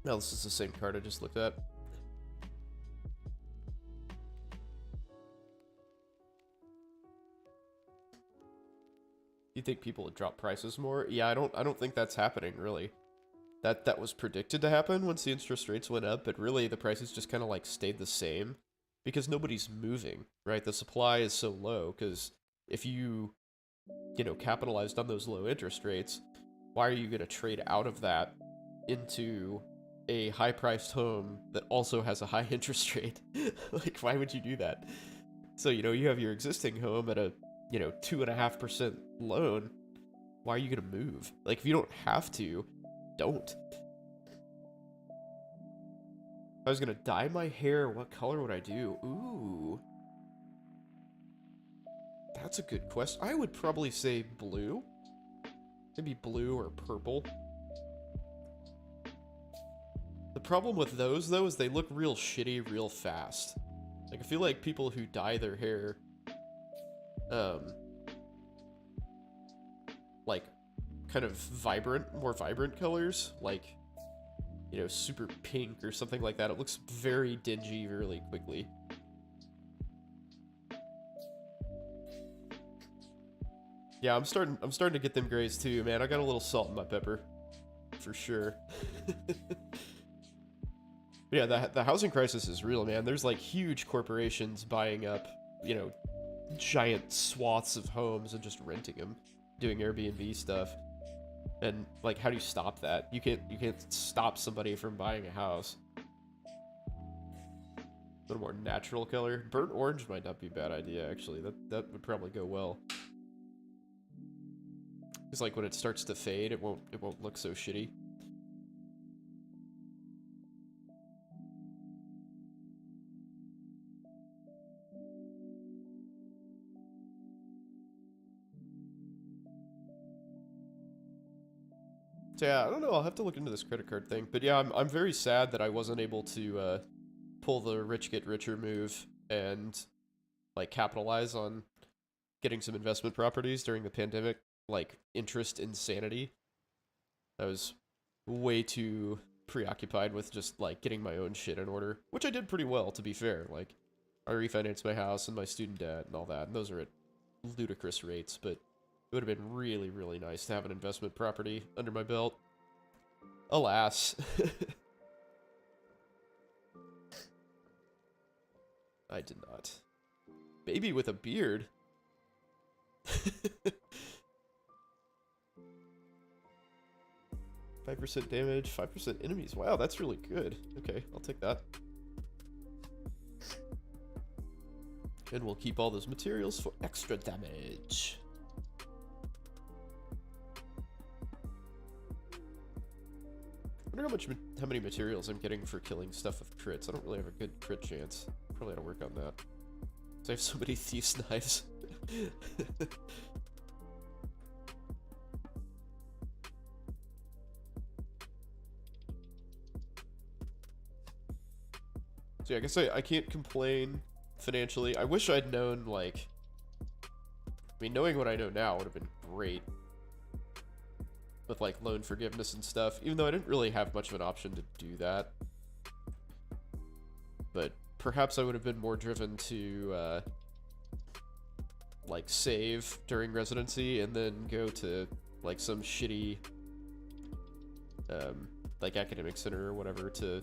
No, this is the same card I just looked at. You think people would drop prices more? Yeah, I don't think that's happening really. That was predicted to happen once the interest rates went up, but really the prices just kind of like stayed the same because nobody's moving, right? The supply is so low because if you know, capitalized on those low interest rates, why are you going to trade out of that into a high-priced home that also has a high interest rate? Like, why would you do that? So, you know, you have your existing home at a, you know, 2.5% loan. Why are you going to move? Like, if you don't have to, don't. If I was going to dye my hair, what color would I do? Ooh. That's a good question. I would probably say blue. Maybe blue or purple. The problem with those, though, is they look real shitty real fast. Like, I feel like people who dye their hair, like, kind of more vibrant colors, like, you know, super pink or something like that, it looks very dingy really quickly. Yeah, I'm starting to get them grays too, man. I got a little salt in my pepper, for sure. Yeah, the housing crisis is real, man. There's like huge corporations buying up, you know, giant swaths of homes and just renting them, doing Airbnb stuff. And like, how do you stop that? You can't stop somebody from buying a house. A little more natural color. Burnt orange might not be a bad idea, actually. That would probably go well. Because like when it starts to fade, it won't look so shitty. So yeah, I don't know. I'll have to look into this credit card thing. But yeah, I'm very sad that I wasn't able to pull the rich get richer move and like capitalize on getting some investment properties during the pandemic, like interest insanity. I was way too preoccupied with just like getting my own shit in order, which I did pretty well, to be fair. Like, I refinanced my house and my student debt and all that, and those are at ludicrous rates, but it would have been really, really nice to have an investment property under my belt. Alas. I did not. Baby with a beard? 5% damage, 5% enemies. Wow, that's really good. Okay, I'll take that. And we'll keep all those materials for extra damage. I wonder how many materials I'm getting for killing stuff with crits. I don't really have a good crit chance. Probably ought to work on that. So I have so many thieves' knives. So yeah, I guess I can't complain financially. I wish I'd known, like... I mean, knowing what I know now would have been great. With, like, loan forgiveness and stuff. Even though I didn't really have much of an option to do that. But perhaps I would have been more driven to, like, save during residency and then go to, like, some shitty, like, academic center or whatever to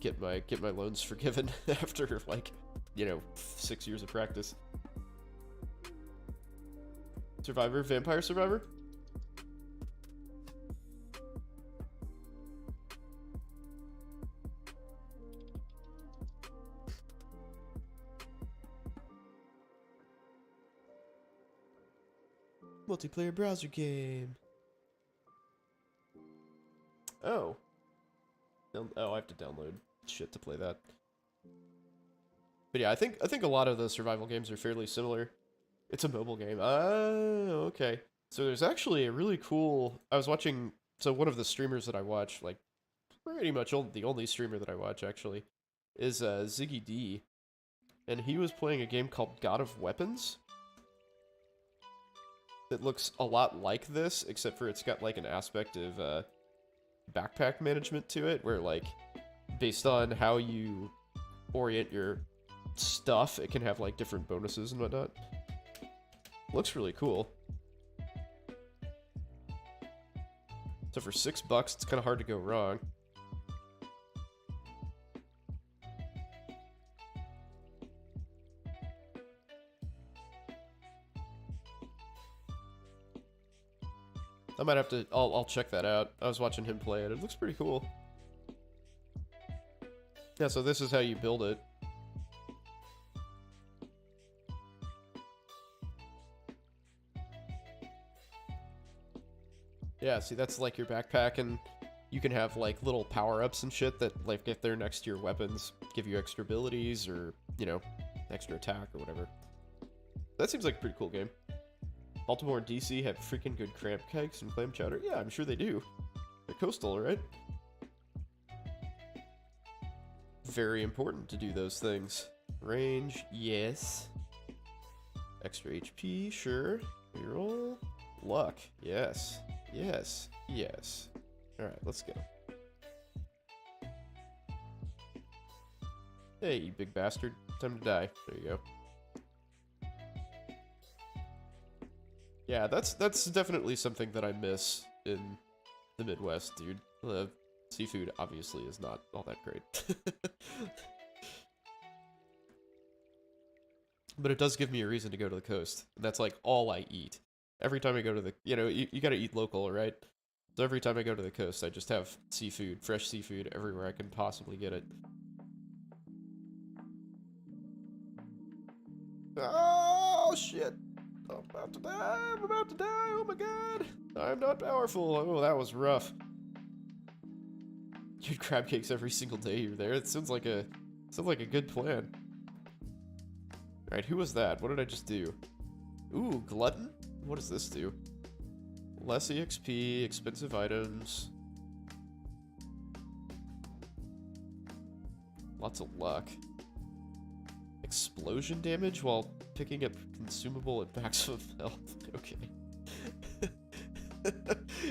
get my loans forgiven after, like, you know, 6 years of practice. Survivor? Vampire Survivor? Multiplayer browser game. Oh. Oh, I have to download shit to play that. But yeah, I think a lot of the survival games are fairly similar. It's a mobile game. Oh, okay. So there's actually a really cool... I was watching... So one of the streamers that I watch, like, pretty much the only streamer that I watch, actually, is Ziggy D. And he was playing a game called God of Weapons. That looks a lot like this, except for it's got, like, an aspect of backpack management to it, where, like, based on how you orient your stuff, it can have, like, different bonuses and whatnot. Looks really cool. So for $6, it's kind of hard to go wrong. I might have to... I'll check that out. I was watching him play it. It looks pretty cool. Yeah, so this is how you build it. Yeah, see, that's like your backpack, and you can have, like, little power-ups and shit that, like, if they're next to your weapons, give you extra abilities, or, you know, extra attack, or whatever. That seems like a pretty cool game. Baltimore and DC have freaking good crab cakes and clam chowder. Yeah, I'm sure they do. They're coastal, right? Very important to do those things. Range, yes. Extra HP, sure. Reroll. Luck, yes. Yes. Yes. Alright, let's go. Hey, you big bastard. Time to die. There you go. Yeah, that's definitely something that I miss in the Midwest, dude. Seafood, obviously, is not all that great. But it does give me a reason to go to the coast. And that's, like, all I eat. Every time I go to the... You know, you gotta eat local, right? So every time I go to the coast, I just have seafood, fresh seafood, everywhere I can possibly get it. Oh, shit! I'm about to die! I'm about to die! Oh my god! I'm not powerful! Oh, that was rough. You had crab cakes every single day you're there. It sounds like a good plan. Alright, who was that? What did I just do? Ooh, glutton? What does this do? Less EXP, expensive items. Lots of luck. Explosion damage while picking up consumable and maximum health. Okay.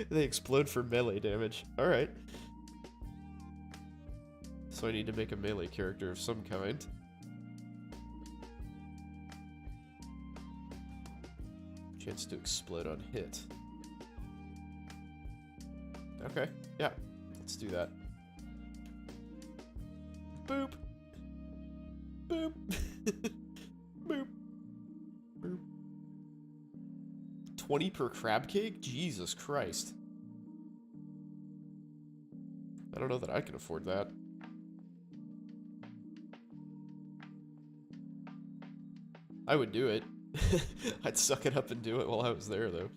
They explode for melee damage. Alright. So I need to make a melee character of some kind. Chance to explode on hit. Okay, yeah. Let's do that. Boop. Boop. Boop. Boop. 20 per crab cake? Jesus Christ. I don't know that I can afford that. I would do it. I'd suck it up and do it while I was there, though.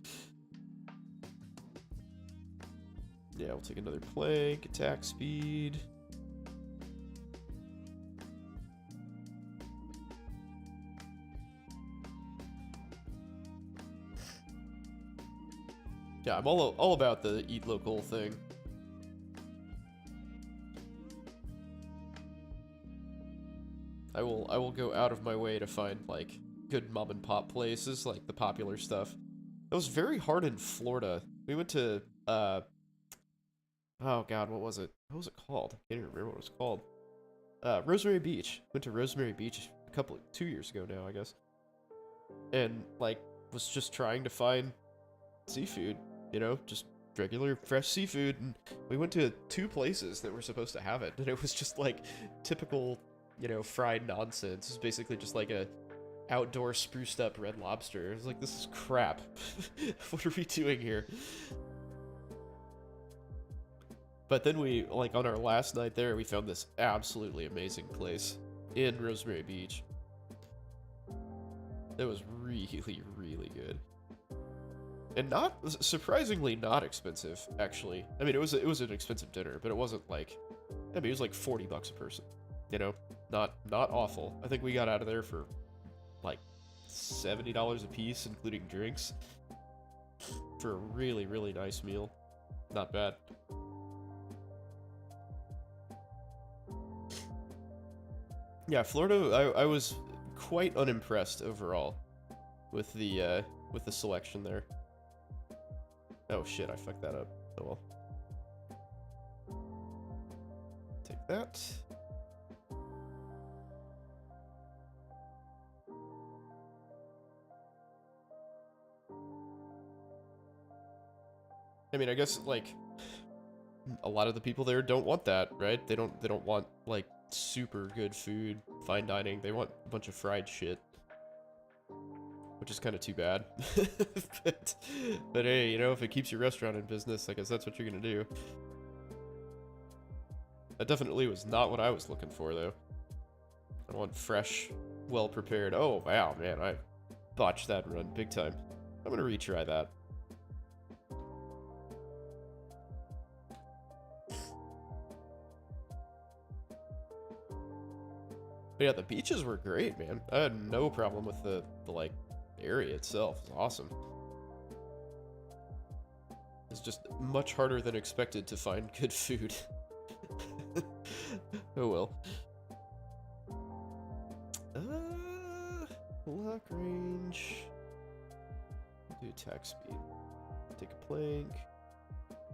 Yeah, we'll take another plank, attack speed. Yeah, I'm all about the eat local thing. I will go out of my way to find like good mom and pop places, like the popular stuff. It was very hard in Florida. We went to oh god, what was it? What was it called? I can't even remember what it was called. Rosemary Beach. Went to Rosemary Beach 2 years ago now, I guess. And like was just trying to find seafood, you know, just regular fresh seafood, and we went to 2 places that were supposed to have it, and it was just like typical, you know, fried nonsense. It's basically just like a outdoor spruced up Red Lobster. It was like, this is crap. What are we doing here? But then we, like, on our last night there, we found this absolutely amazing place in Rosemary Beach. It was really, really good. And surprisingly not expensive, actually. I mean, it was an expensive dinner, but it wasn't like, I mean, it was like $40 a person, you know? Not awful. I think we got out of there for like $70 a piece, including drinks, for a really, really nice meal. Not bad. Yeah, Florida, I was quite unimpressed overall with the selection there. Oh shit, I fucked that up. Oh well. Take that. I mean, I guess like a lot of the people there don't want that, right? They don't want like super good food, fine dining. They want a bunch of fried shit, which is kind of too bad. but hey, you know, if it keeps your restaurant in business, I guess that's what you're gonna do. That definitely was not what I was looking for, though. I want fresh, well prepared. Oh wow, man, I botched that run big time. I'm gonna retry that. But yeah, the beaches were great, man. I had no problem with the like area itself. It was awesome. It's just much harder than expected to find good food. Oh well. Lock range. Do attack speed. Take a plank.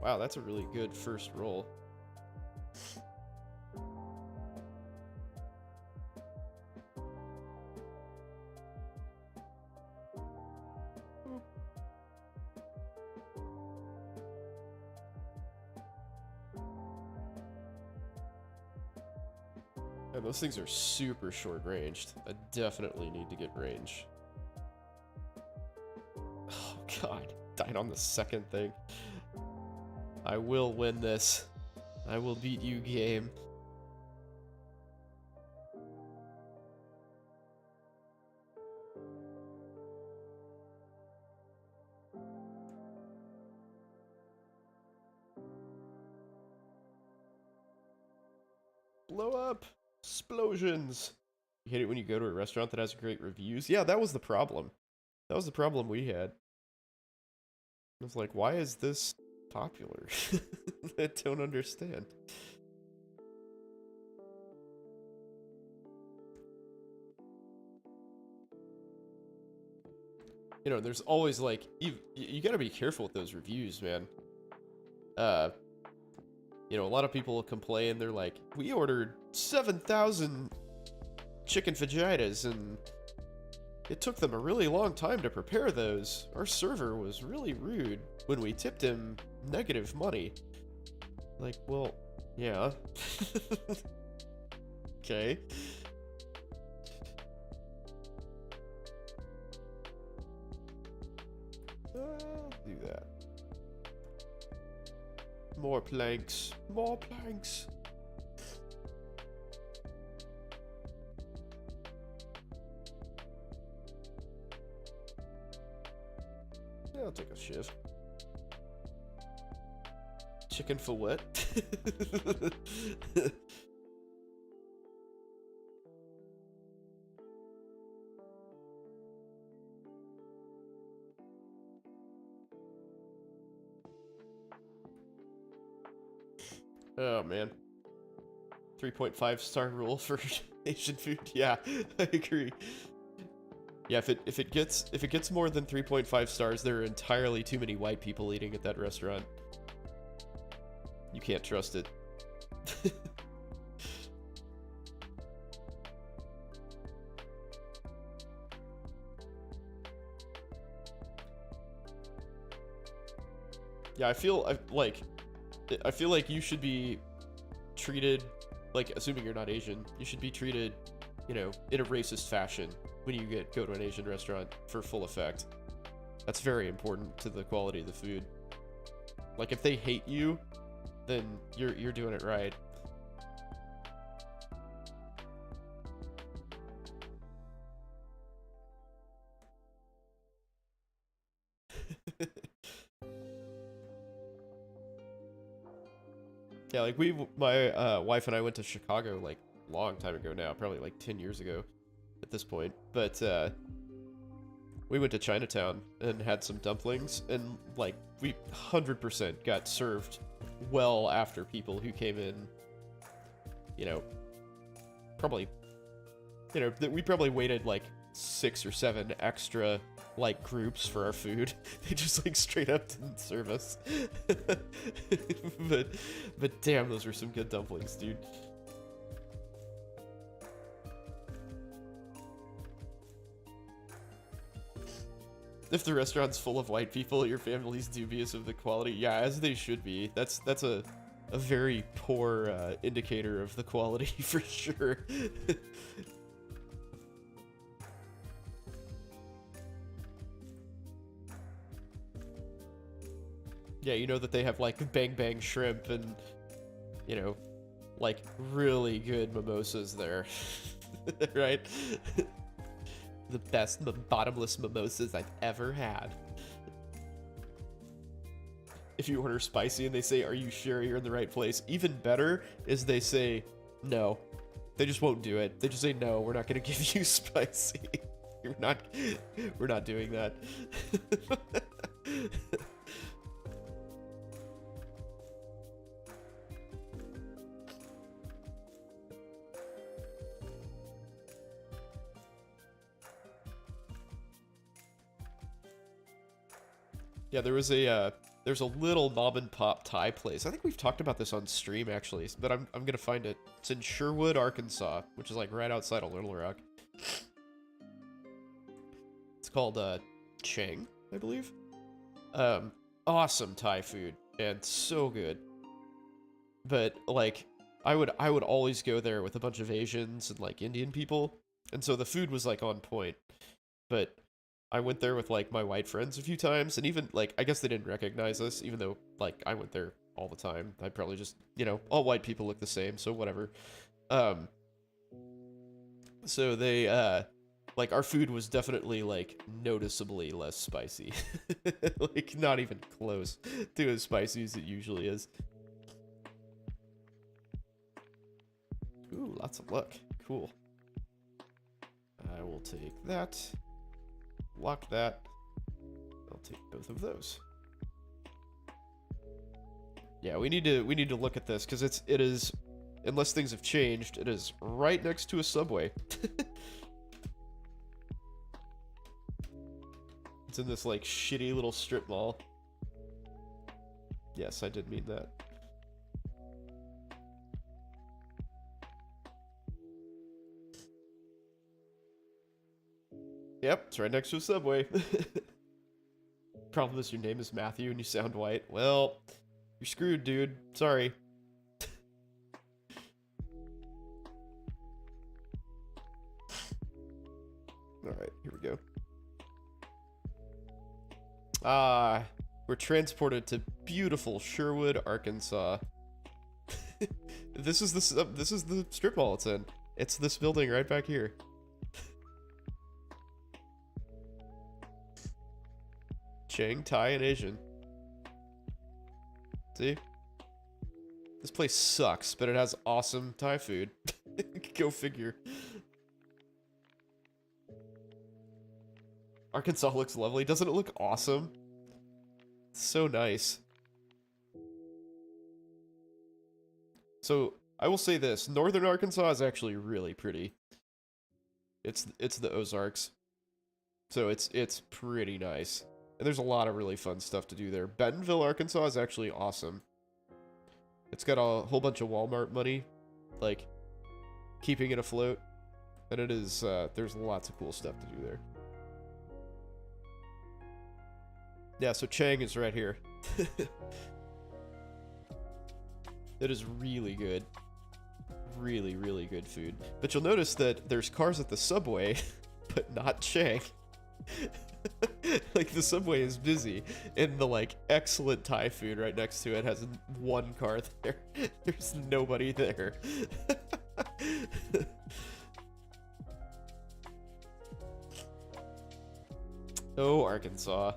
Wow, that's a really good first roll. Yeah, those things are super short-ranged. I definitely need to get range. Oh god, died on the second thing. I will win this. I will beat you, game. Blow up! Explosions! You hate it when you go to a restaurant that has great reviews? Yeah, that was the problem. That was the problem we had. I was like, why is this popular? I don't understand. You know, there's always like you gotta be careful with those reviews, man. You know, a lot of people complain. They're like, we ordered 7,000 chicken fajitas, and it took them a really long time to prepare those. Our server was really rude when we tipped him negative money. Like, well, yeah. Okay. I'll do that. More planks. More planks. Yeah, I'll take a shift. Chicken for what? Oh man. 3.5 star rule for Asian food. Yeah, I agree. Yeah, if it gets more than 3.5 stars, there are entirely too many white people eating at that restaurant. You can't trust it. Yeah, I feel like you should be treated, like, assuming you're not Asian, you should be treated, you know, in a racist fashion when you go to an Asian restaurant for full effect. That's very important to the quality of the food. Like, if they hate you, then you're doing it right. Yeah, like my wife and I went to Chicago like a long time ago now, probably like 10 years ago at this point. But we went to Chinatown and had some dumplings, and like we 100% got served well after people who came in, you know, probably, you know, we probably waited like 6 or 7 extra like groups for our food. They just like straight up didn't serve us. but damn, those were some good dumplings, dude. If the restaurant's full of white people, your family's dubious of the quality. Yeah, as they should be. That's a very poor indicator of the quality for sure. Yeah, you know that they have like bang bang shrimp and, you know, like really good mimosas there. Right? The best bottomless mimosas I've ever had. If you order spicy and they say, "Are you sure you're in the right place?" Even better is they say no. They just won't do it. They just say, "No, we're not going to give you spicy. We're not doing that." Yeah, there's a little mom and pop Thai place. I think we've talked about this on stream actually, but I'm gonna find it. It's in Sherwood, Arkansas, which is like right outside of Little Rock. It's called Chang, I believe. Awesome Thai food and so good. But like, I would always go there with a bunch of Asians and like Indian people, and so the food was like on point. But I went there with like my white friends a few times, and even like I guess they didn't recognize us, even though like I went there all the time. I probably just, you know, all white people look the same, so whatever. So they like our food was definitely like noticeably less spicy. Like not even close to as spicy as it usually is. Ooh, lots of luck. Cool. I will take that. Lock that. I'll take both of those. Yeah, we need to look at this because it is, unless things have changed, it is right next to a Subway. It's in this, like, shitty little strip mall. Yes, I did mean that. Yep, it's right next to a Subway. Problem is your name is Matthew and you sound white. Well, you're screwed, dude. Sorry. Alright, here we go. We're transported to beautiful Sherwood, Arkansas. This is the strip mall it's in. It's this building right back here. Chang, Thai, and Asian. See? This place sucks, but it has awesome Thai food. Go figure. Arkansas looks lovely. Doesn't it look awesome? It's so nice. So, I will say this. Northern Arkansas is actually really pretty. It's the Ozarks. So it's pretty nice. And there's a lot of really fun stuff to do there. Bentonville, Arkansas is actually awesome. It's got a whole bunch of Walmart money, like, keeping it afloat. And it is, there's lots of cool stuff to do there. Yeah, so Chang is right here. It is really good. Really, really good food. But you'll notice that there's cars at the Subway, but not Chang. Like, the Subway is busy, and the, like, excellent Thai food right next to it has one car there. There's nobody there. Oh, Arkansas.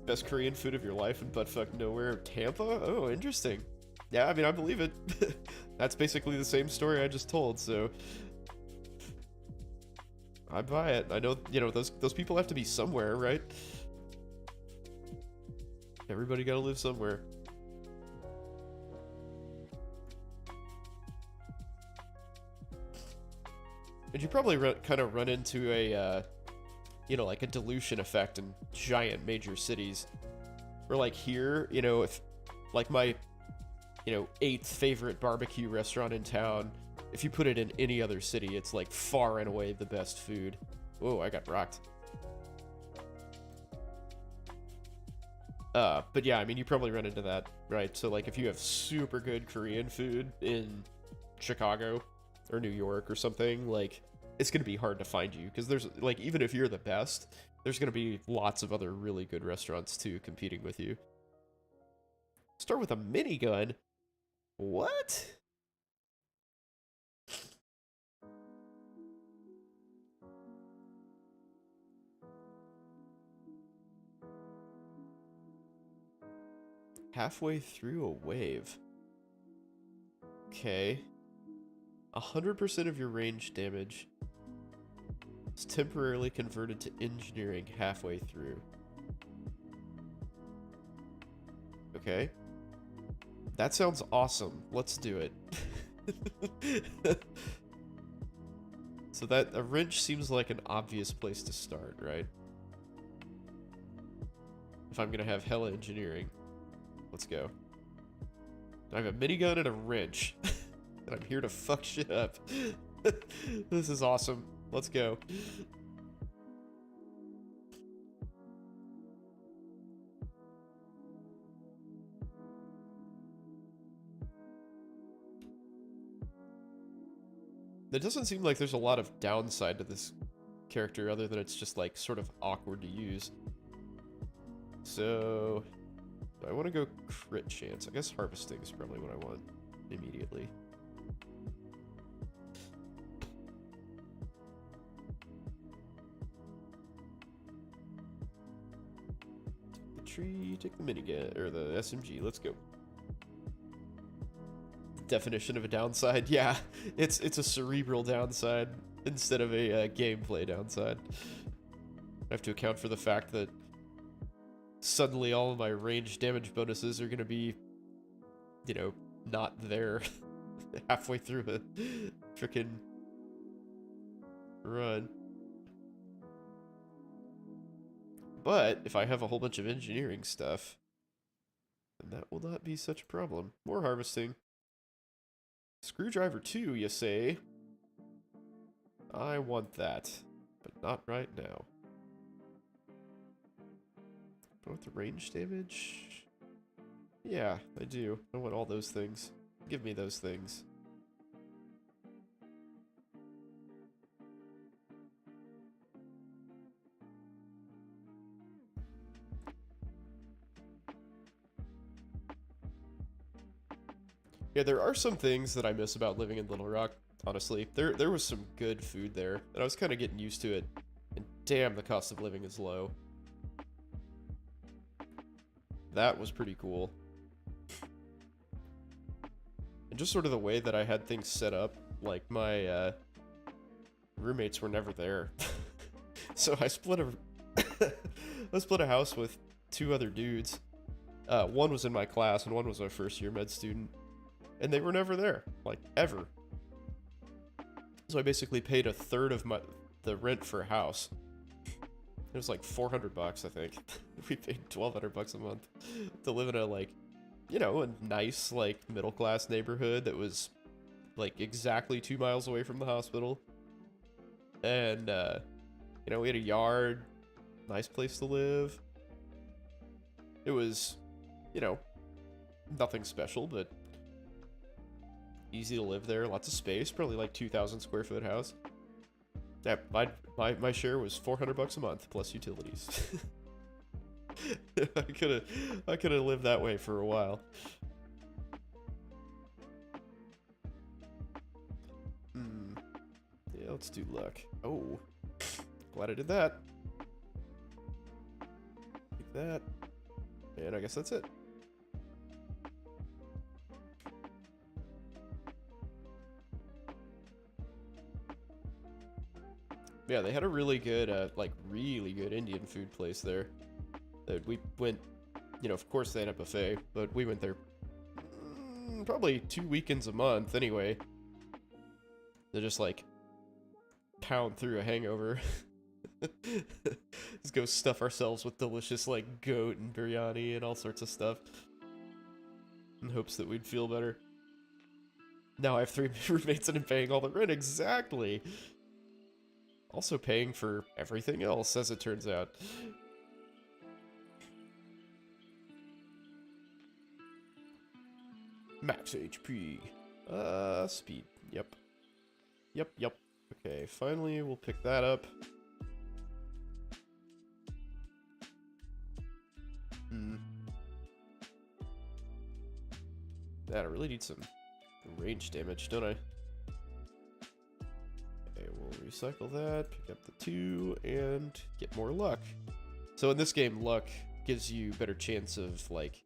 Best Korean food of your life in buttfuck nowhere, Tampa? Oh, interesting. Yeah, I mean, I believe it. That's basically the same story I just told, so I buy it. I know, you know, those people have to be somewhere, right? Everybody gotta live somewhere. And you probably kind of run into a, you know, like a dilution effect in giant major cities. Where, like, here, you know, if, like, my, you know, 8th favorite barbecue restaurant in town, if you put it in any other city, it's, like, far and away the best food. Whoa, I got rocked. But yeah, I mean, you probably run into that, right? So, like, if you have super good Korean food in Chicago or New York or something, like, it's gonna be hard to find you, because there's, like, even if you're the best, there's gonna be lots of other really good restaurants, too, competing with you. Start with a minigun? What? Halfway through a wave. Okay. 100% of your range damage is temporarily converted to engineering halfway through. Okay. That sounds awesome. Let's do it. So that a wrench seems like an obvious place to start, right? If I'm gonna have hella engineering. Let's go. I have a minigun and a wrench. And I'm here to fuck shit up. This is awesome. Let's go. It doesn't seem like there's a lot of downside to this character other than it's just, like, sort of awkward to use. So, do I want to go crit chance? I guess harvesting is probably what I want immediately. The tree, take the minigun, or the SMG, let's go. Definition of a downside? Yeah, it's a cerebral downside instead of a gameplay downside. I have to account for the fact that suddenly all of my range damage bonuses are going to be, you know, not there halfway through a frickin' run. But if I have a whole bunch of engineering stuff, then that will not be such a problem. More harvesting. Screwdriver 2, you say? I want that, but not right now. I want the range damage? Yeah, I do. I want all those things. Give me those things. Yeah, there are some things that I miss about living in Little Rock, honestly. There was some good food there, and I was kind of getting used to it. And damn, the cost of living is low. That was pretty cool. And just sort of the way that I had things set up, like my roommates were never there. So I split a house with 2 other dudes. One was in my class and one was our first year med student. And they were never there, like, ever. So I basically paid a third of the rent for a house. It was like $400, I think. We paid $1,200 a month to live in a, like, you know, a nice, like, middle-class neighborhood that was, like, exactly 2 miles away from the hospital. And, you know, we had a yard, nice place to live. It was, you know, nothing special, but easy to live there, lots of space, probably like 2,000 square foot house. Yeah, my share was $400 a month plus utilities. I could have lived that way for a while. Yeah, let's do luck. Oh, glad I did that. Like that, and I guess that's it. Yeah, they had a really good, like, really good Indian food place there. That we went, you know, of course they had a buffet, but we went there probably 2 weekends a month anyway. To just, like, pound through a hangover. Just go stuff ourselves with delicious, like, goat and biryani and all sorts of stuff. In hopes that we'd feel better. Now I have 3 roommates and I'm paying all the rent, exactly! Also paying for everything else, as it turns out. Max HP. Speed. Yep. Yep. Okay, finally we'll pick that up. Man, I really need some range damage, don't I? Okay, we'll recycle that, pick up the 2, and get more luck. So in this game, luck gives you better chance of, like,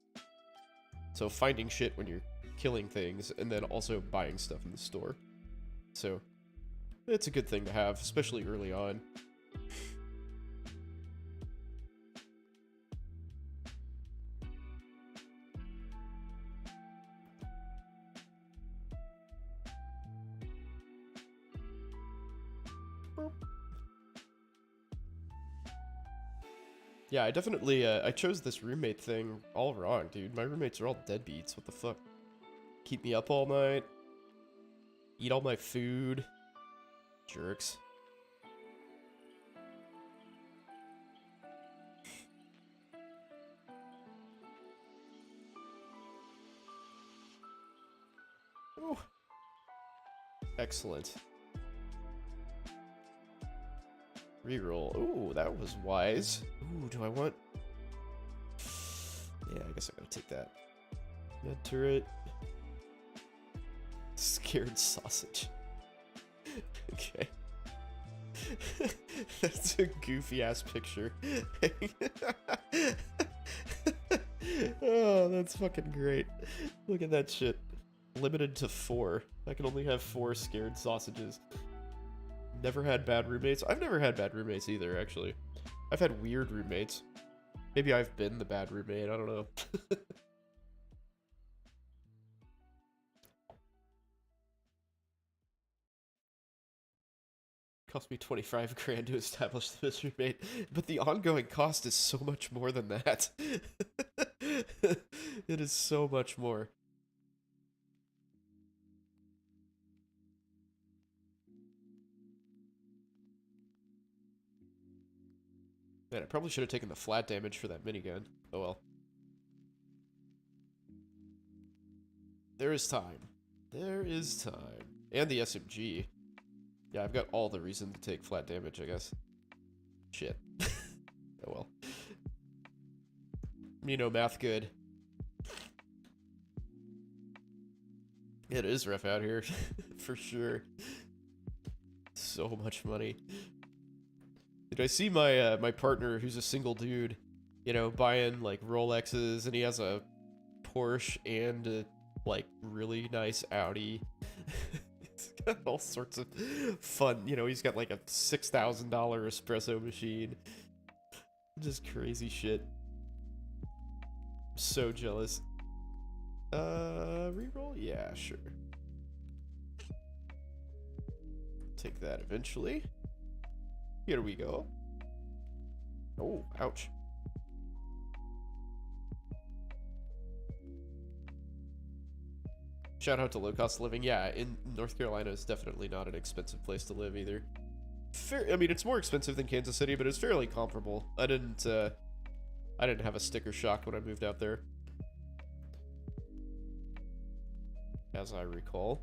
so finding shit when you're killing things, and then also buying stuff in the store. So it's a good thing to have, especially early on. Yeah, I definitely, I chose this roommate thing all wrong, dude. My roommates are all deadbeats. What the fuck? Keep me up all night. Eat all my food. Jerks. Oh. Excellent. Reroll. Ooh, that was wise. Ooh, do I want... Yeah, I guess I'm gonna take that. Med turret. Scared sausage. Okay. That's a goofy-ass picture. Oh, that's fucking great. Look at that shit. Limited to 4. I can only have 4 scared sausages. Never had bad roommates. I've never had bad roommates either, actually. I've had weird roommates. Maybe I've been the bad roommate, I don't know. Cost me 25 grand to establish the mystery mate, but the ongoing cost is so much more than that. It is so much more. Man, I probably should have taken the flat damage for that minigun. Oh well. There is time. There is time. And the SMG. Yeah, I've got all the reason to take flat damage, I guess. Shit. Oh well. You know, math good. It is rough out here, for sure. So much money. Did I see my my partner, who's a single dude, you know, buying like Rolexes, and he has a Porsche and a like really nice Audi. He's got all sorts of fun, you know. He's got like a $6,000 espresso machine. Just crazy shit. I'm so jealous. Reroll? Yeah, sure. Take that eventually. Here we go. Oh, ouch. Shout out to low cost living. Yeah, in North Carolina is definitely not an expensive place to live either. I mean, it's more expensive than Kansas City, but it's fairly comparable. I didn't have a sticker shock when I moved out there, as I recall.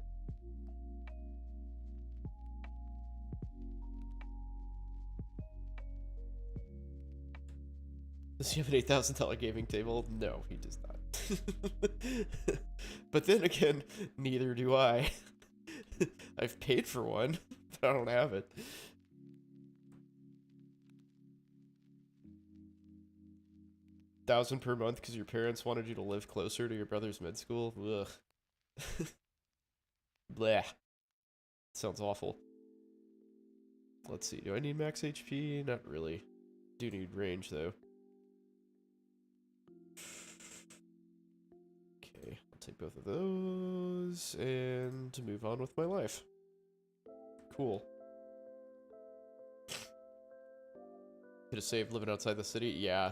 Does he have an $8,000 gaming table? No, he does not. But then again, neither do I. I've paid for one, but I don't have it. $1,000 per month because your parents wanted you to live closer to your brother's med school? Ugh. Bleh. Sounds awful. Let's see, do I need max HP? Not really. Do need range, though. Okay, I'll take both of those, and to move on with my life. Cool. Could have saved living outside the city? Yeah.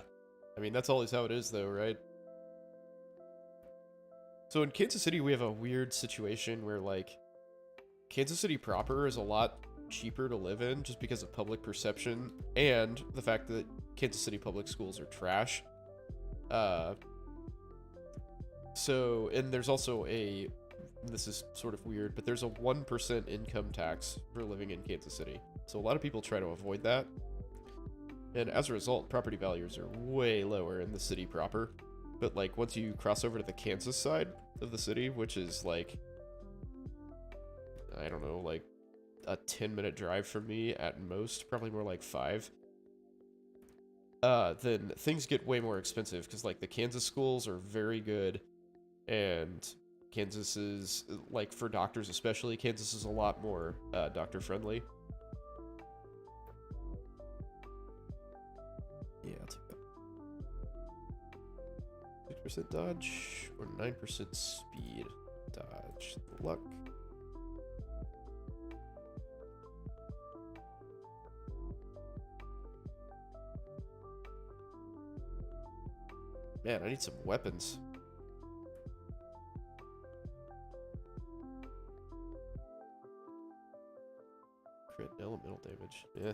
I mean, that's always how it is, though, right? So in Kansas City, we have a weird situation where, like, Kansas City proper is a lot cheaper to live in just because of public perception and the fact that Kansas City public schools are trash. So, and there's also a, this is sort of weird, but there's a 1% income tax for living in Kansas City. So a lot of people try to avoid that. And as a result, property values are way lower in the city proper. But like once you cross over to the Kansas side of the city, which is like, I don't know, like a 10-minute drive from me at most, probably more like 5. Then things get way more expensive because like the Kansas schools are very good, and Kansas is, like for doctors especially, Kansas is a lot more doctor friendly. Yeah, I'll take that. 6% dodge or 9% speed. Dodge. Luck. Man, I need some weapons. Crit elemental damage. Yeah.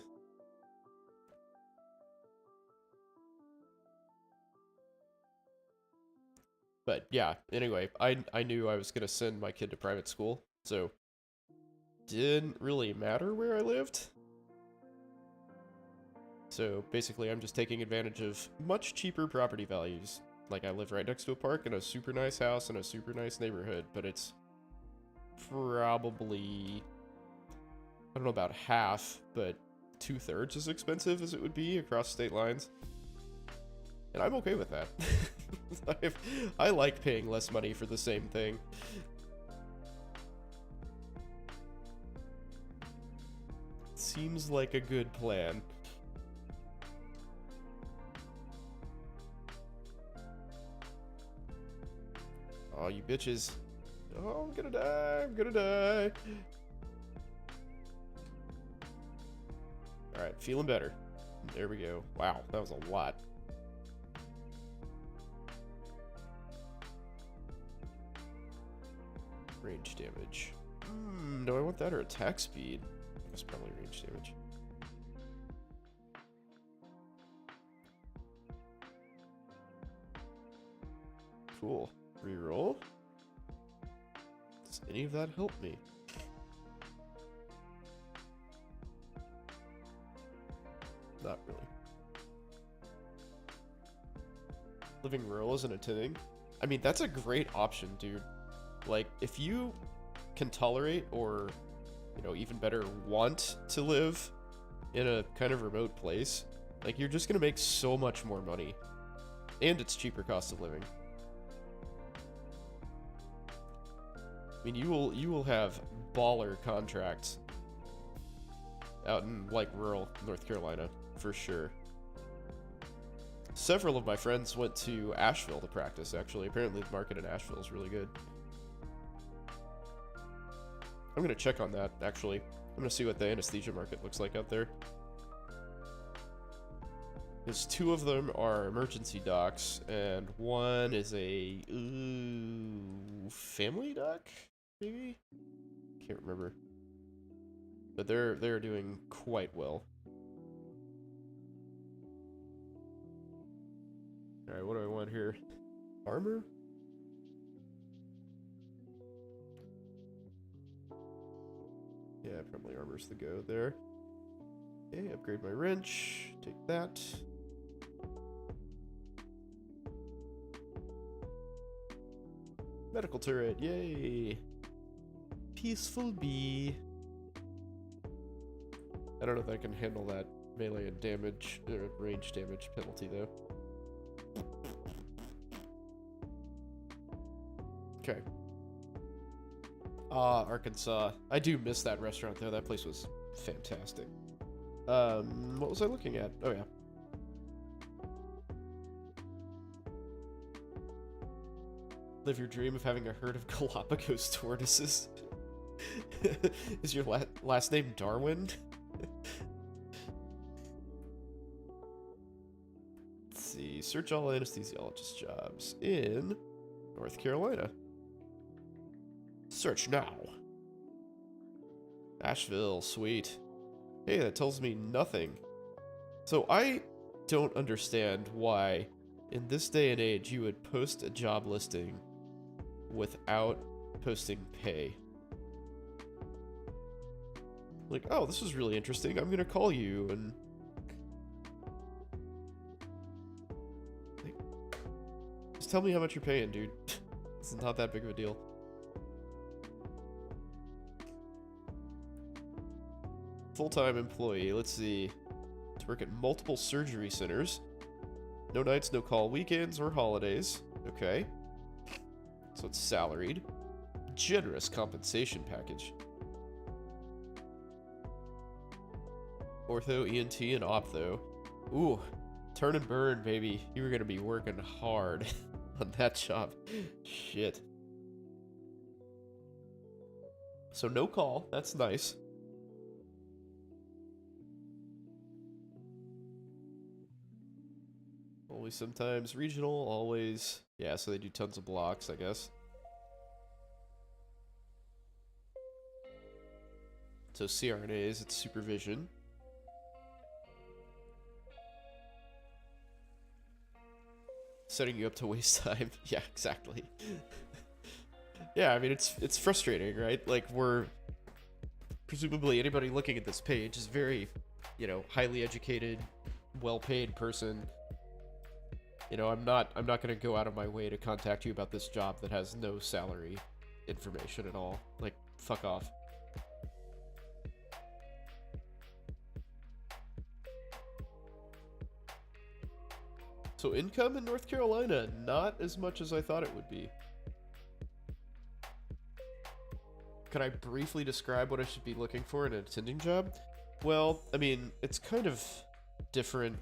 But yeah, anyway, I knew I was going to send my kid to private school, so didn't really matter where I lived. So basically, I'm just taking advantage of much cheaper property values. Like, I live right next to a park and a super nice house and a super nice neighborhood, but it's probably, I don't know about half, but 2/3 as expensive as it would be across state lines. And I'm okay with that. I like paying less money for the same thing. Seems like a good plan. Oh, you bitches. Oh, I'm gonna die. I'm gonna die. Alright, feeling better. There we go. Wow, that was a lot. Range damage. Do I want that or attack speed? That's probably range damage. Cool. Reroll. Does any of that help me? Not really. Living rural as an attending? I mean, that's a great option, dude. Like, if you can tolerate or, you know, even better, want to live in a kind of remote place, like, you're just gonna make so much more money. And it's cheaper cost of living. I mean, you will have baller contracts out in, like, rural North Carolina, for sure. Several of my friends went to Asheville to practice, actually. Apparently the market in Asheville is really good. I'm gonna check on that, actually. I'm gonna see what the anesthesia market looks like out there. Because 2 of them are emergency docs, and 1 is a family doc, maybe? Can't remember. But they're doing quite well. Alright, what do I want here? Armor? Yeah, probably armor's the go there. Okay, upgrade my wrench. Take that. Medical turret, yay! Peaceful bee. I don't know if I can handle that melee and damage, or range damage penalty though. Okay. Arkansas. I do miss that restaurant though. That place was fantastic. What was I looking at? Oh yeah. Live your dream of having a herd of Galapagos tortoises. Is your last name Darwin? Let's see. Search all anesthesiologist jobs in North Carolina. Search now. Asheville, sweet. Hey, that tells me nothing. So I don't understand why, in this day and age, you would post a job listing without posting pay. Like, oh, this is really interesting. I'm gonna call you and... Like, just tell me how much you're paying, dude. It's not that big of a deal. Full-time employee, let's see. To work at multiple surgery centers. No nights, no call weekends or holidays. Okay. So it's salaried. Generous compensation package. Ortho, ENT, and optho. Ooh, turn and burn, baby. You were gonna be working hard on that job. Shit. So no call, that's nice. Always sometimes regional, always. Yeah, so they do tons of blocks, I guess. So CRNAs, it's supervision. Setting you up to waste time. Yeah, exactly. Yeah, I mean, it's frustrating, right? Like, we're... Presumably anybody looking at this page is very, you know, highly educated, well-paid person. You know, I'm not gonna go out of my way to contact you about this job that has no salary information at all. Like, fuck off. So income in North Carolina, not as much as I thought it would be. Can I briefly describe what I should be looking for in an attending job? Well, I mean, it's kind of different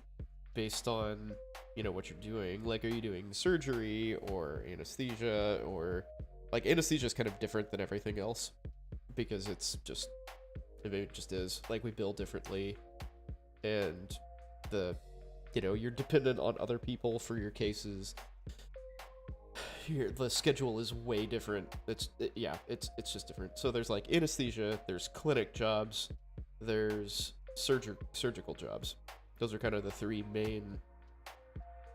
based on, you know, what you're doing. Like, are you doing surgery or anesthesia, or... Like, anesthesia is kind of different than everything else because it's just... It just is. Like, we bill differently. and you're dependent on other people for your cases. The schedule is way different. It's just different. So there's like anesthesia, there's clinic jobs, there's surgical jobs. Those are kind of the three main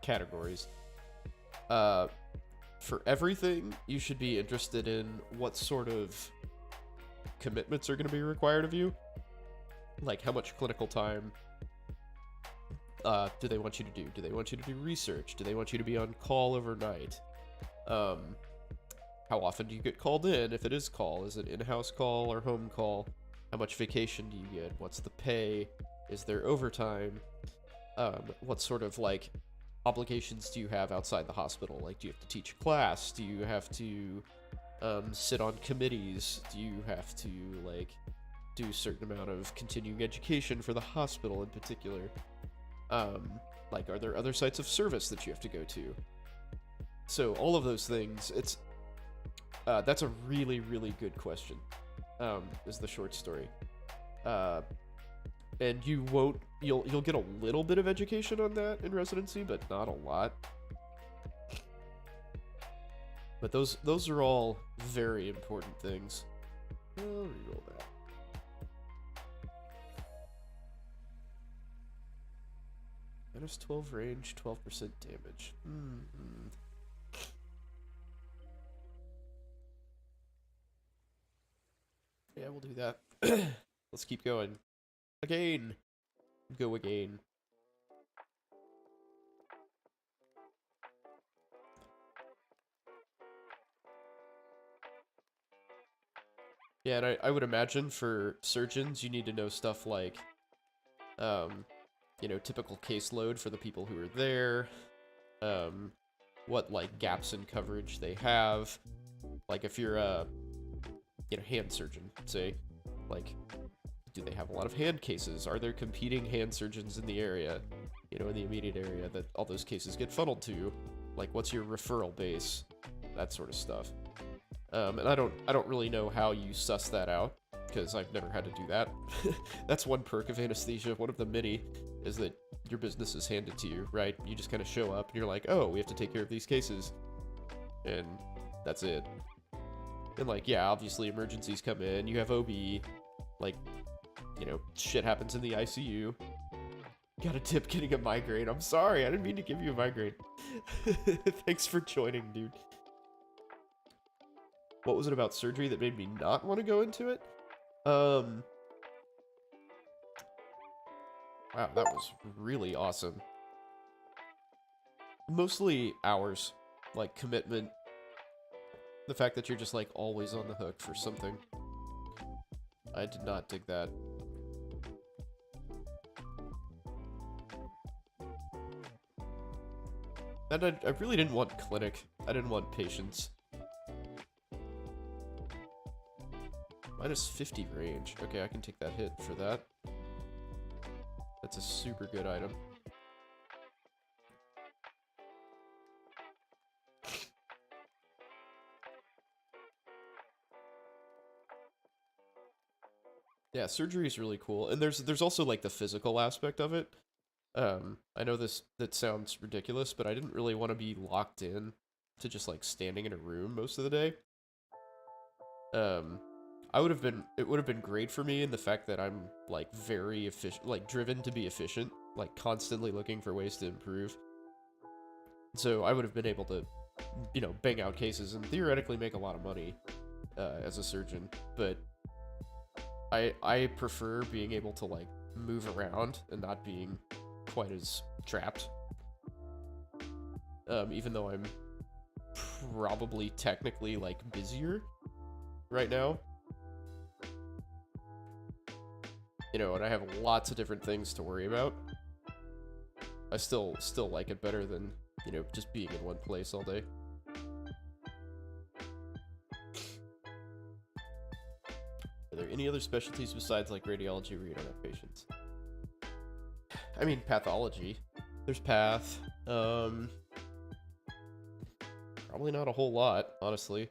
categories. For everything, you should be interested in what sort of commitments are going to be required of you. Like, how much clinical time do they want you to do? Do they want you to do research? Do they want you to be on call overnight? How often do you get called in? If it is call, is it in-house call or home call? How much vacation do you get? What's the pay? Is there overtime? What sort of, like, obligations do you have outside the hospital? Like, do you have to teach a class? Do you have to sit on committees? Do you have to, like, do a certain amount of continuing education for the hospital in particular? Like, are there other sites of service that you have to go to? So all of those things, that's a really, really good question, is the short story. And you'll get a little bit of education on that in residency, but not a lot. But those are all very important things. I'll reroll that. Minus 12 range, 12% damage. Yeah, we'll do that. Let's keep going. Again. Go again. Yeah, and I would imagine for surgeons, you need to know stuff like, typical caseload for the people who are there, what, like, gaps in coverage they have. Like, if you're a, hand surgeon, say, like, do they have a lot of hand cases? Are there competing hand surgeons in the area, in the immediate area that all those cases get funneled to? Like, what's your referral base? That sort of stuff. And I don't really know how you suss that out, because I've never had to do that. That's one perk of anesthesia. One of the many is that your business is handed to you, right? You just kind of show up and you're like, oh, we have to take care of these cases. And that's it. And, like, yeah, obviously emergencies come in. You have OB. Like, shit happens in the ICU. Got a tip getting a migraine. I'm sorry, I didn't mean to give you a migraine. Thanks for joining, dude. What was it about surgery that made me not want to go into it? Wow, that was really awesome. Mostly hours. Like, commitment. The fact that you're just, like, always on the hook for something. I did not dig that. And I really didn't want clinic. I didn't want patients. Minus 50 range. Okay, I can take that hit for that. That's a super good item. Yeah, surgery is really cool. And there's also, like, the physical aspect of it. I know that sounds ridiculous, but I didn't really want to be locked in to just, like, standing in a room most of the day. It would have been great for me in the fact that I'm, like, very efficient, like, driven to be efficient, like, constantly looking for ways to improve. So I would have been able to, bang out cases and theoretically make a lot of money, as a surgeon. But I prefer being able to, like, move around and not being quite as trapped. Even though I'm probably technically, like, busier right now. And I have lots of different things to worry about. I still like it better than, just being in one place all day. Are there any other specialties besides, like, radiology where you don't have patients? I mean, pathology. There's path. Probably not a whole lot, honestly.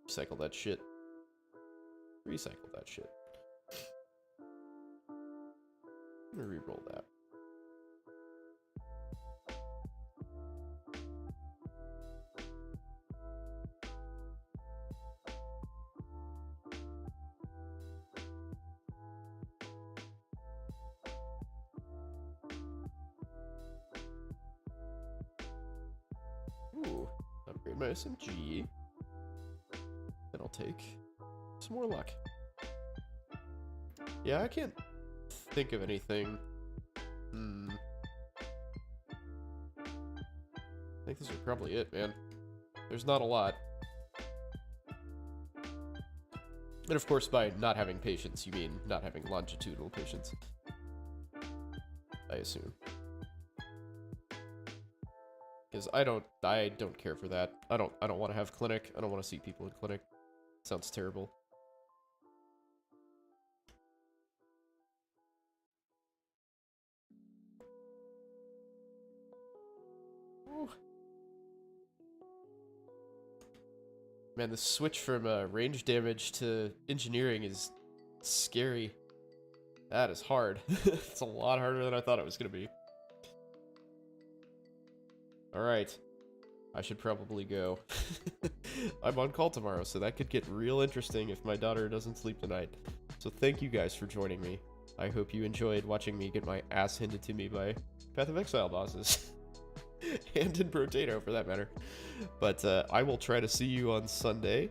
Recycle that shit. Recycle that shit. I'm gonna re-roll that. Ooh, upgrade my SMG. Then I'll take some more luck. Yeah, I can't think of anything. I think this is probably it, man. There's not a lot. And of course, by not having patience, you mean not having longitudinal patience. I assume. Because I don't care for that. I don't want to have clinic. I don't want to see people in clinic. Sounds terrible. Ooh. Man, the switch from range damage to engineering is scary. That is hard. It's a lot harder than I thought it was going to be. Alright. I should probably go. I'm on call tomorrow, so that could get real interesting if my daughter doesn't sleep tonight. So thank you guys for joining me. I hope you enjoyed watching me get my ass handed to me by Path of Exile bosses. And in Potato, for that matter. But I will try to see you on Sunday.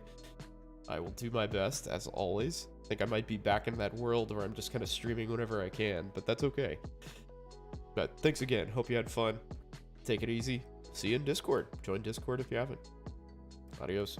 I will do my best, as always. I think I might be back in that world where I'm just kind of streaming whenever I can, but that's okay. But thanks again. Hope you had fun. Take it easy. See you in Discord. Join Discord if you haven't. Adios.